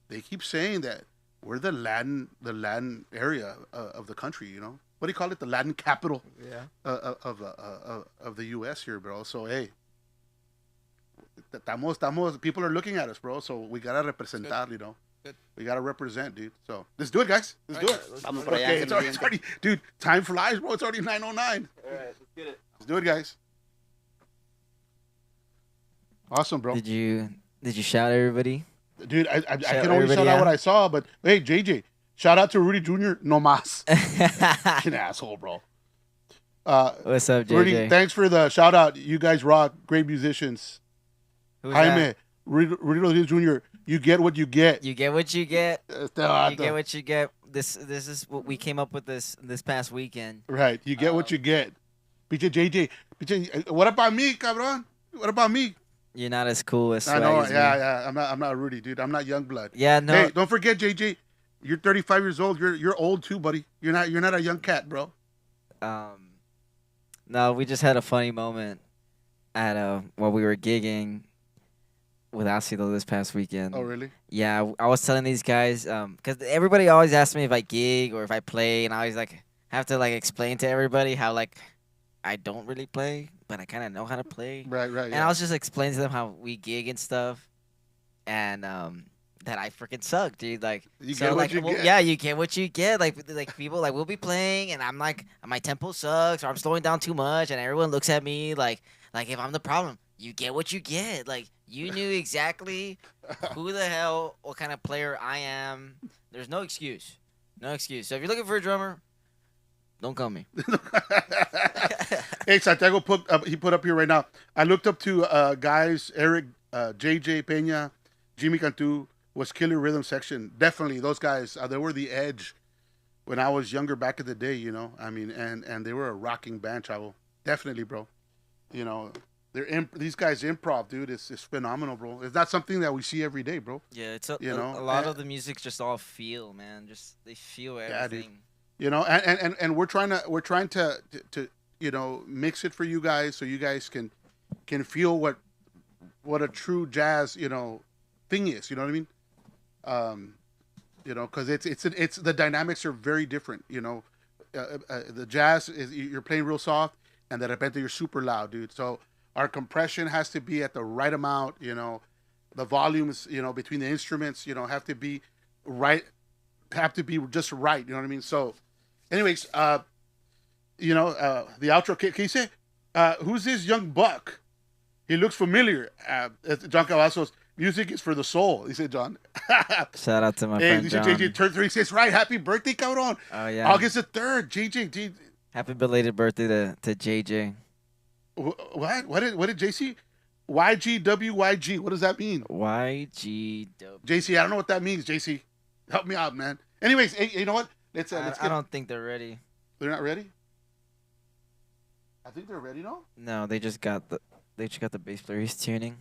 They keep saying that we're the Latin area of the country. You know, what do you call it? The Latin capital of the U.S. here, bro. So hey, people are looking at us, bro. So we gotta representar, you know. Good. We gotta represent, dude. So let's do it, guys. Let's do it. Vamos por allá, Okay, que it's nos already, sienten. dude. Time flies, bro. It's already 9:09. All right, let's get it. Let's do it, guys. Awesome, bro. Did you shout everybody? Dude, I Shout can only everybody shout out out. what I saw, but hey, JJ, shout out to Rudy Jr. No mas. An asshole, bro. What's up, JJ? Rudy, thanks for the shout out. You guys rock. Great musicians. Who's Jaime, that? Rudy Rodriguez Jr., you get what you get. You get what you get. Este You vato. get what you get. This is what we came up with this past weekend. Right, you get what you get. Pinche JJ. What about me, cabrón? What about me? You're not as cool as I know, Swag as me. yeah. I'm not Rudy, dude. I'm not young blood. Yeah, no. Hey, don't forget, JJ. You're 35 years old. You're old too, buddy. You're not a young cat, bro. No, we just had a funny moment at while we were gigging with Ácido this past weekend. Oh, really? Yeah, I was telling these guys, because everybody always asks me if I gig or if I play, and I always like have to like explain to everybody how like I don't really play, but I kind of know how to play. Right. And Yeah. I was just explaining to them how we gig and stuff, and that I freaking suck, dude. Like, You so get what like, you well, get. yeah, you get what you get. Like people like we'll be playing, and I'm like my tempo sucks, or I'm slowing down too much, and everyone looks at me like if I'm the problem. You get what you get. Like you knew exactly who the hell, what kind of player I am. There's no excuse. No excuse. So if you're looking for a drummer, don't call me. Hey, Santiago put up here right now. I looked up to guys Eric, JJ Peña, Jimmy Cantu was Killer Rhythm Section. Definitely those guys. They were the edge when I was younger back in the day. You know, I mean, and they were a rocking band, Chavo. Definitely, bro. You know, these guys improv, dude. It's phenomenal, bro. It's not something that we see every day, bro. Yeah, it's You know, a lot of the music's just all feel, man. Just they feel Yeah, dude. everything. You know, and we're trying to you know, mix it for you guys so you guys can feel what a true jazz, you know, thing is. You know what I mean? You know, because it's the dynamics are very different. You know, the jazz is you're playing real soft, and de repente you're super loud, dude. So our compression has to be at the right amount. You know, the volumes, you know, between the instruments, you know, have to be right, have to be just right. You know what I mean? So, anyways, you know, the outro. Can you say who's this young buck? He looks familiar. John Cavazos. Music is for the soul, he said, John. Shout out to my Hey, friend this John. is JJ turned 36, right? Happy birthday, cabrón. Oh yeah. August the 3rd, JJ. Happy belated birthday to JJ. What? What did JC? YGWYG. What does that mean? YGW. JC, I don't know what that means, JC. Help me out, man. Anyways, hey, you know what? Let's I get. don't think they're ready. They're not ready? I think they're ready, no? No, they just got the bass player. He's tuning.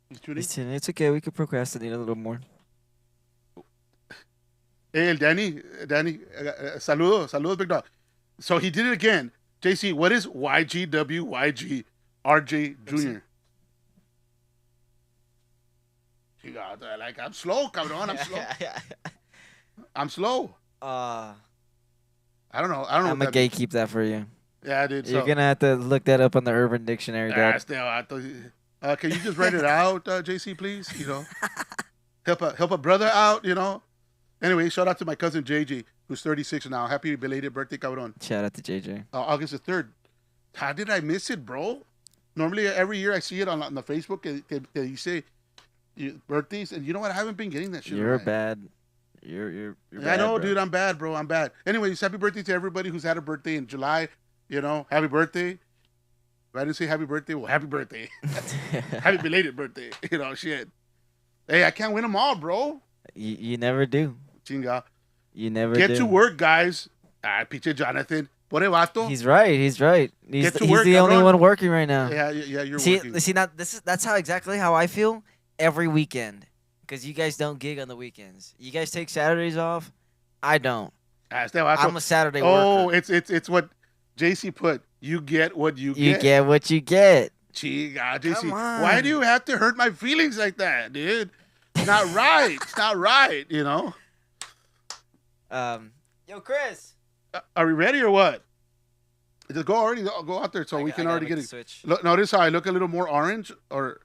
He's tuning. He's tuning. It's okay. We could procrastinate a little more. Hey, el Danny, saludos, Big Dawg. So he did it again. JC, what is YGWYG RJ Jr.? Like, I'm slow, cabrón. I'm slow. I'm slow. I'm I don't know. gonna what that means. gatekeep that for you. Yeah, dude. You're So, gonna have to look that up on the Urban Dictionary, Dad. can you just write it out, JC, please? You know, help a brother out. You know. Anyway, shout out to my cousin JJ, who's 36 now. Happy belated birthday, cabrón. Shout out to JJ. August the 3rd. How did I miss it, bro? Normally, every year I see it on the Facebook. Que dice birthdays, and you know what? I haven't been getting that shit. You're right. bad. You're I bad, know, bro. dude. I'm bad, bro. I'm bad. Anyways, happy birthday to everybody who's had a birthday in July. You know, happy birthday. If I didn't say happy birthday, well, happy birthday. Happy belated birthday. You know, shit. Hey, I can't win them all, bro. You never do. Chinga. You never Get do. to work, guys. Pinche Jonathan. Pore vato. He's right. He's right. He's Get to he's work, the only cabrón. one working right now. Yeah, you're See, working. now that's how exactly how I feel every weekend. because you guys don't gig on the weekends. You guys take Saturdays off. I don't. Este vato- I'm a Saturday Oh, worker. it's what JC put. You get what you You get. get what you get. Chica, JC. Come on. Why do you have to hurt my feelings like that, dude? It's not right. It's not right, you know? Yo, Chris. Are we ready or what? Just go out there so we can already get it. Switch. Look, notice how I look a little more orange, or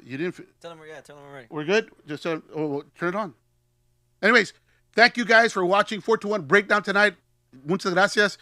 you didn't. Tell him we're ready. We're good. Just turn it on. Anyways, thank you guys for watching 421 Breakdown tonight. Muchas gracias.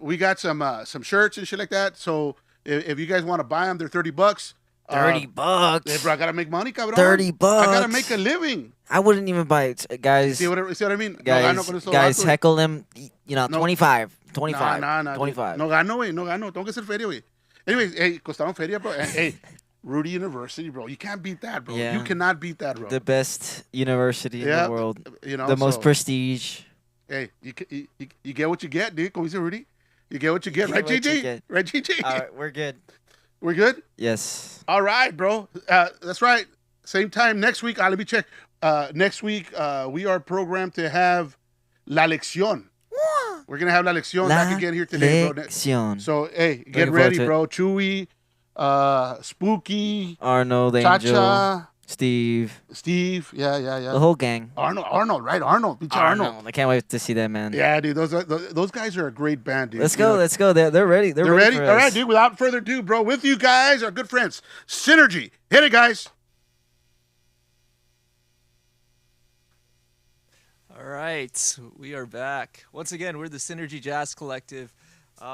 We got some shirts and shit like that. So if you guys want to buy them, they're $30. $30. Hey, bro, I gotta make money, cabrón. $30. I gotta make a living. I wouldn't even buy it, guys. See what I mean? Guys, No gano con eso, guys, vato. heckle them. No. 25. 25. Nah, 25. No gano, güey. No gano. Tengo que hacer feria, güey. Anyways, hey, costaron feria, bro. Hey, Rudy University, bro. You can't beat that, bro. Yeah. You cannot beat that, bro. The best university in Yeah, the world. You know, The most so, prestige. Hey, you get what you get, dude. Como dice Rudy. You get what you get, right, what you GG? get. Right, GG? All right, we're good. We're good? Yes. All right, bro. That's right. Same time next week. Let me check. Next week, we are programmed to have La Lección. We're going to have La Lección back again here today, bro. Lección. So, hey, get Looking forward ready, to it. bro. Chewy, Spooky, Arnold, Angel, Chacha, Steve, Steve. Yeah. the whole gang. Arnold, right? Arnold. Bitch, Arnold. I can't wait to see that, man. Yeah, dude. Those guys are a great band, dude. Let's You go. know, Let's go. They're ready. They're ready? For All right, us. dude. Without further ado, bro, with you guys, our good friends, Synergy. Hit it, guys. All right, we are back. Once again, we're the Synergy Jazz Collective. We're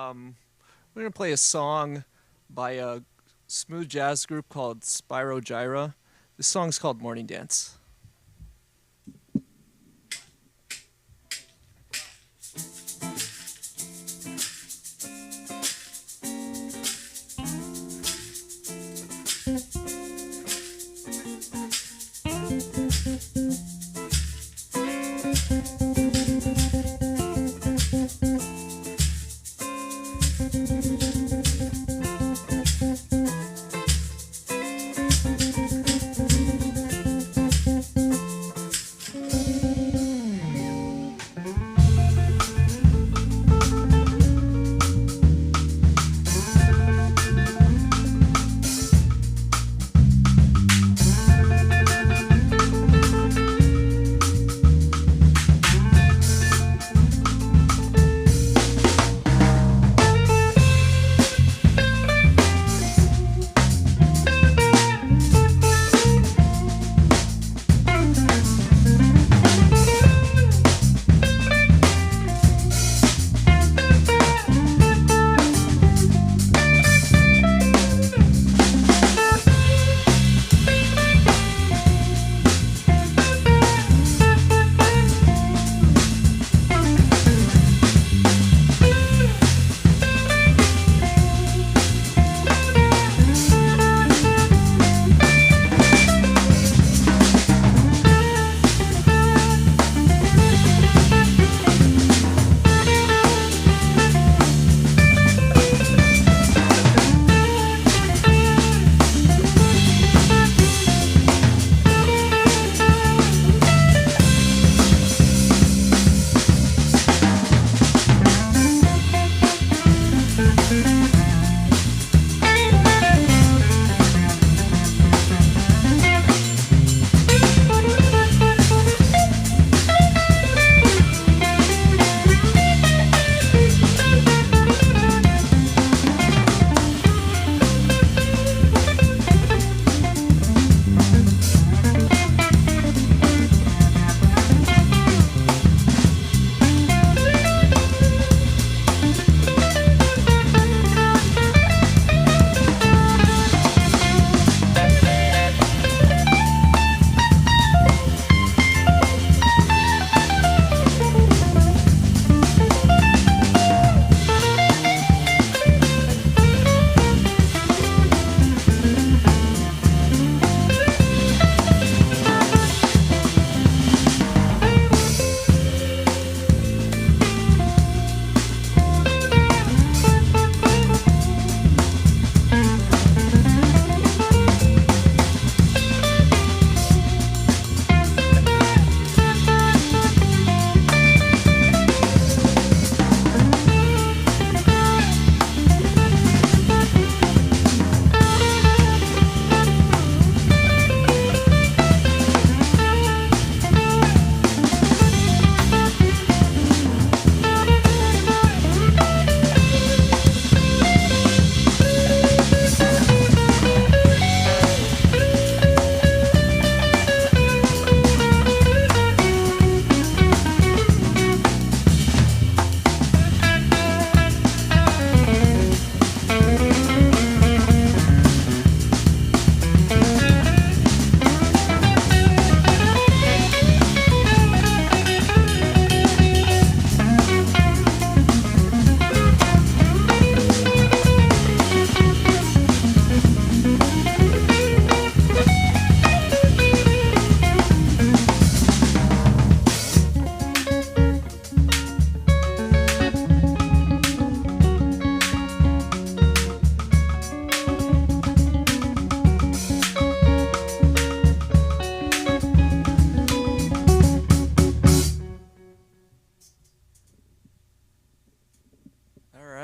going to play a song by a smooth jazz group called Spyro Gyra. This song's called Morning Dance.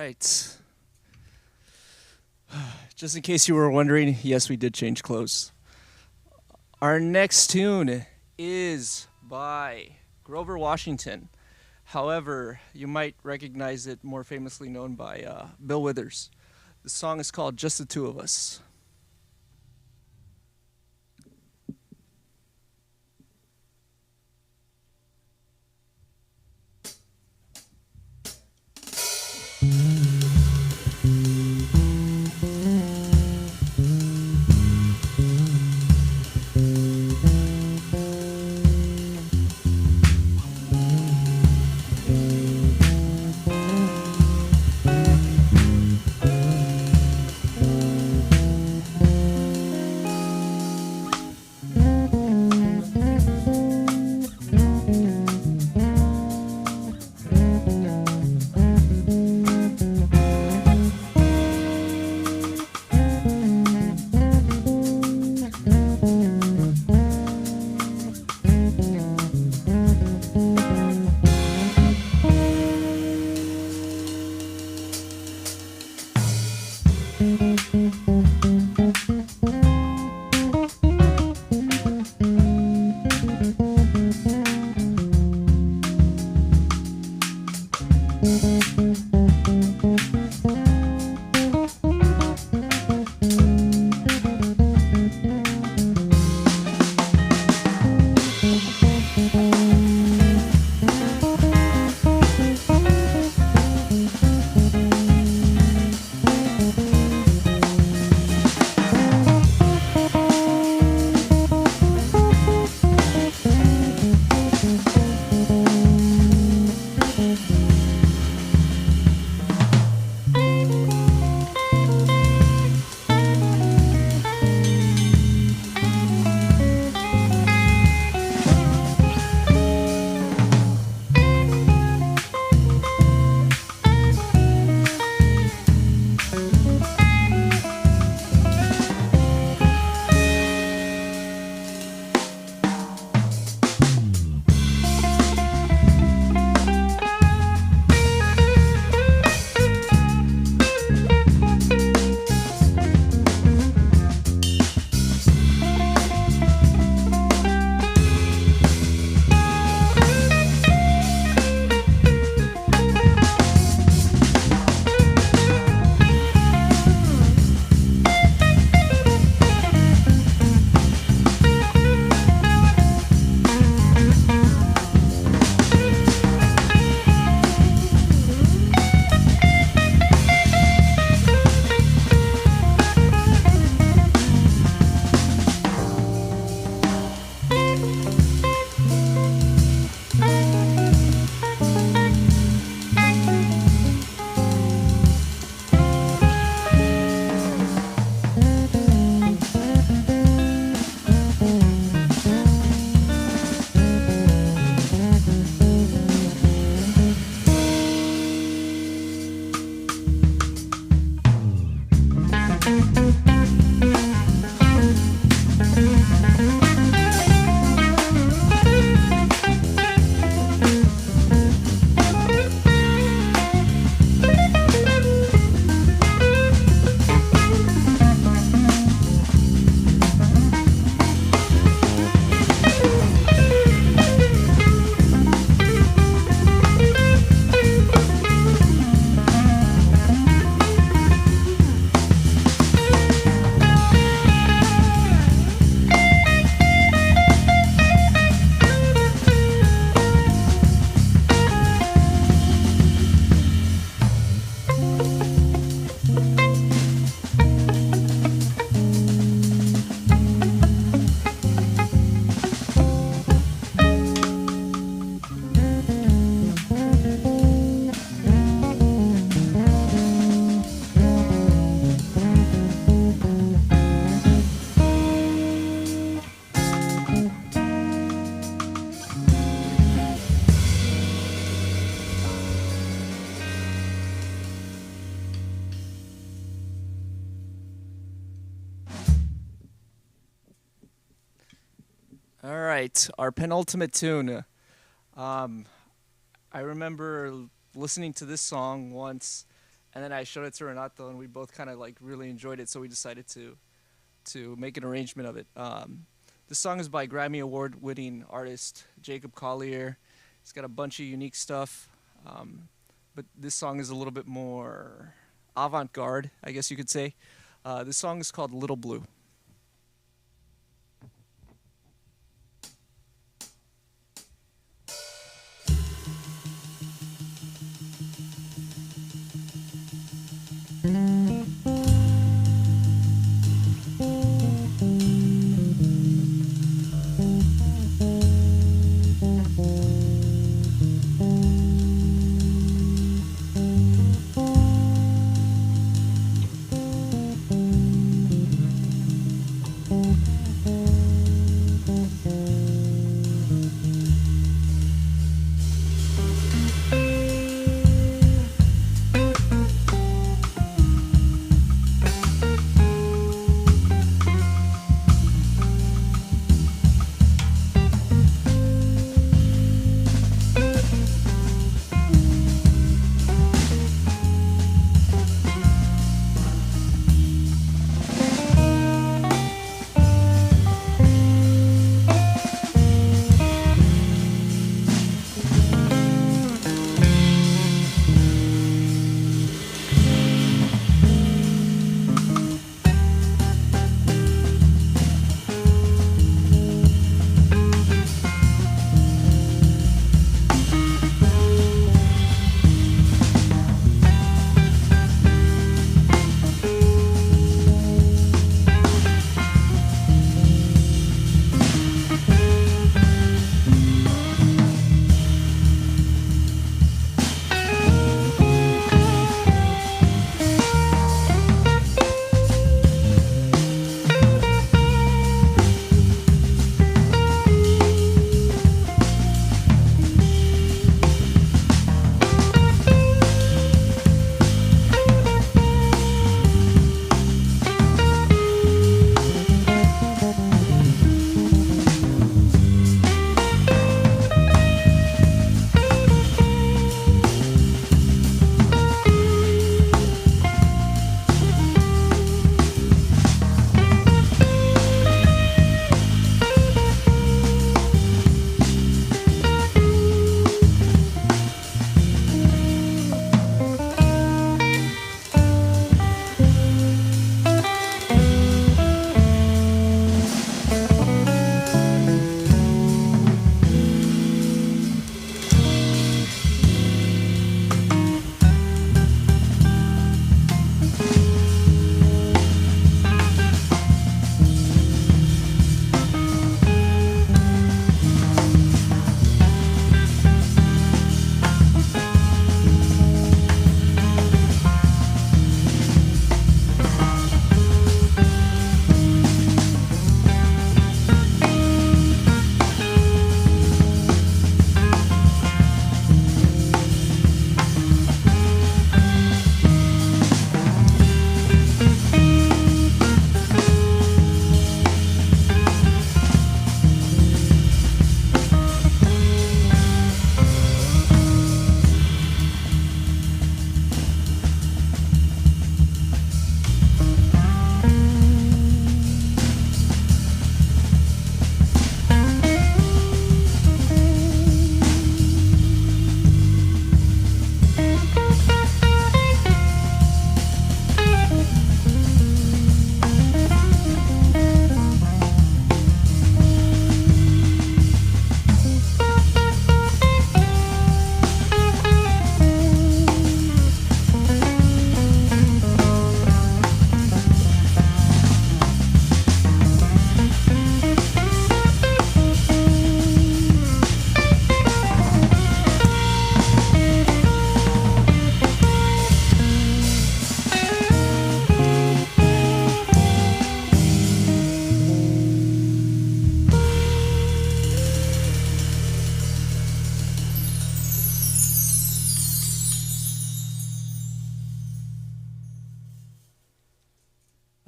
right. Just in case you were wondering, yes, we did change clothes. Our next tune is by Grover Washington. However, you might recognize it more famously known by Bill Withers. The song is called Just the Two of Us. All right, our penultimate tune. I remember listening to this song once and then I showed it to Renato, and we both kind of like really enjoyed it, so we decided to make an arrangement of it. The song is by Grammy Award-winning artist Jacob Collier. He's got a bunch of unique stuff, but this song is a little bit more avant-garde, I guess you could say. This song is called Little Blue.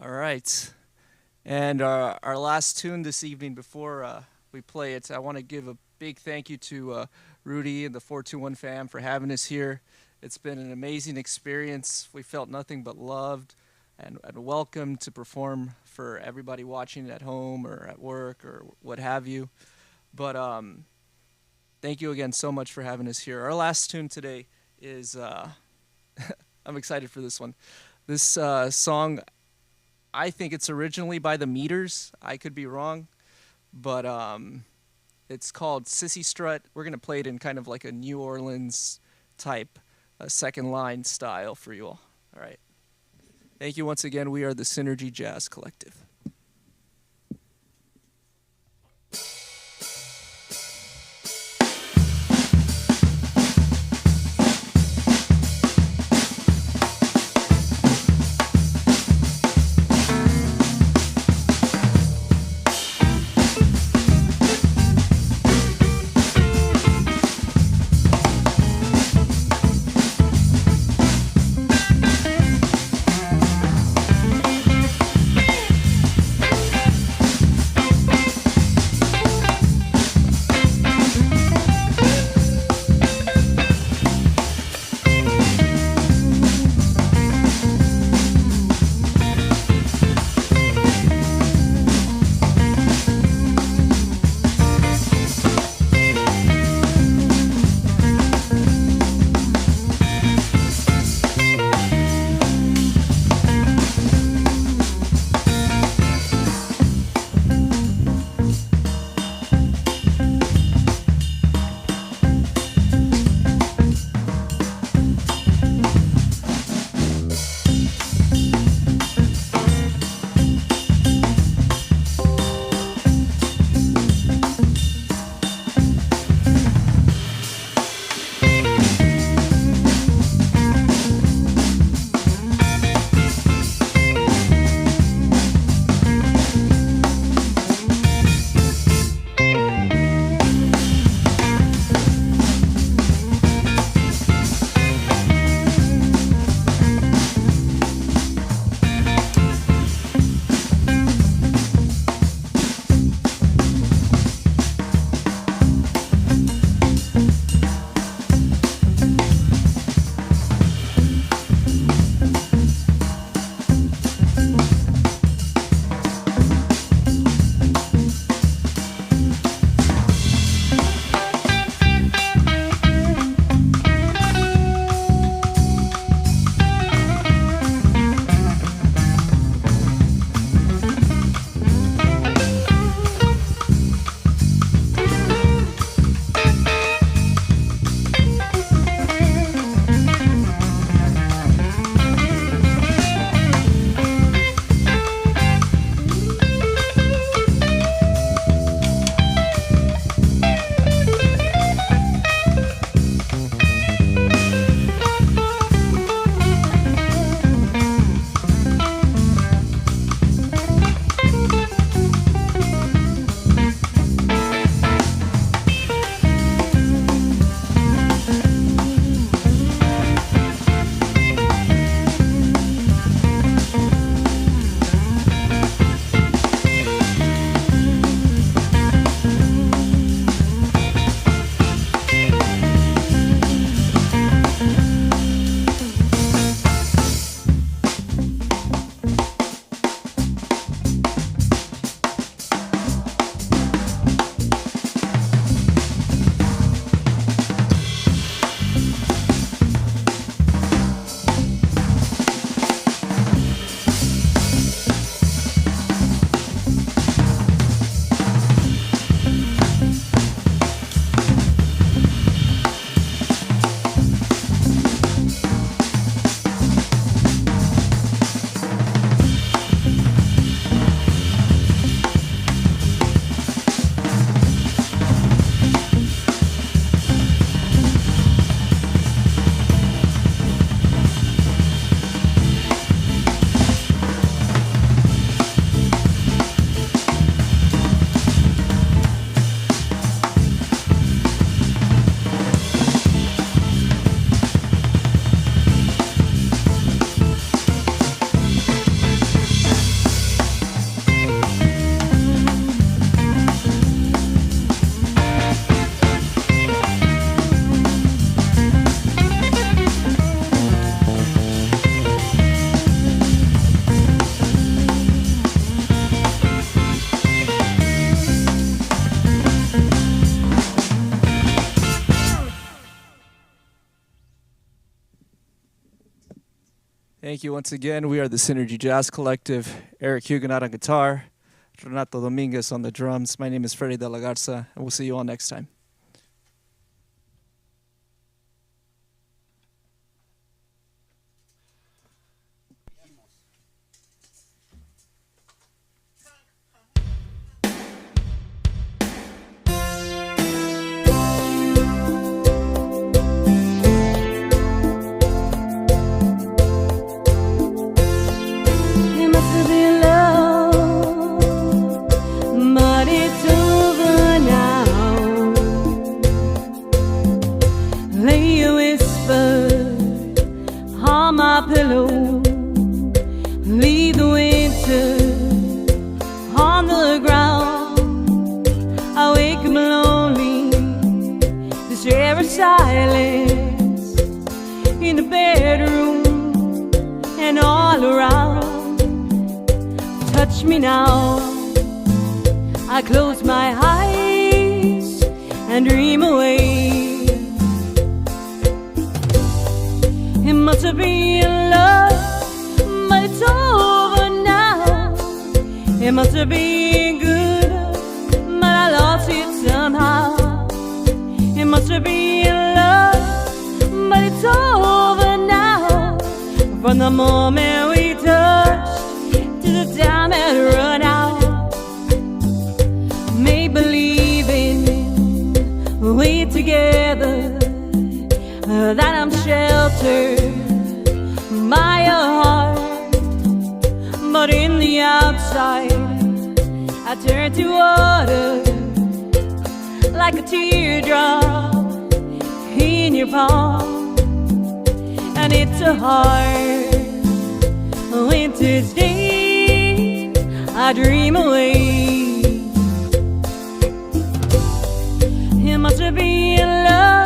All right. And our last tune this evening before we play it, I want to give a big thank you to Rudy and the 421 fam for having us here. It's been an amazing experience. We felt nothing but loved and welcome to perform for everybody watching at home or at work or what have you. But thank you again so much for having us here. Our last tune today is, I'm excited for this one. This song, I think it's originally by the Meters. I could be wrong, but it's called Sissy Strut. We're going to play it in kind of like a New Orleans type, second line style for you all. All right. Thank you once again. We are the Synergy Jazz Collective. Thank Thank you once again. We are the Synergy Jazz Collective. Eric Huguenot on guitar, Renato Dominguez on the drums. My name is Freddy De La Garza, and we'll see you all next time. It must have been love, but it's over now. Lay a whisper on my pillow, leave the winter on the ground. I wake up lonely, this air of silence in the bedroom and all around. Touch me now. I close my eyes and dream away. It must have been love, but it's over now. It must have been good, but I lost it somehow. It must have been love, but it's over now. From the moment we touched to the time it run out. Make believing we together, that I'm sheltered by your heart. But in the outside, I turn to water like a teardrop in your palm. And it's a hard winter's day, I dream away. It must have been love,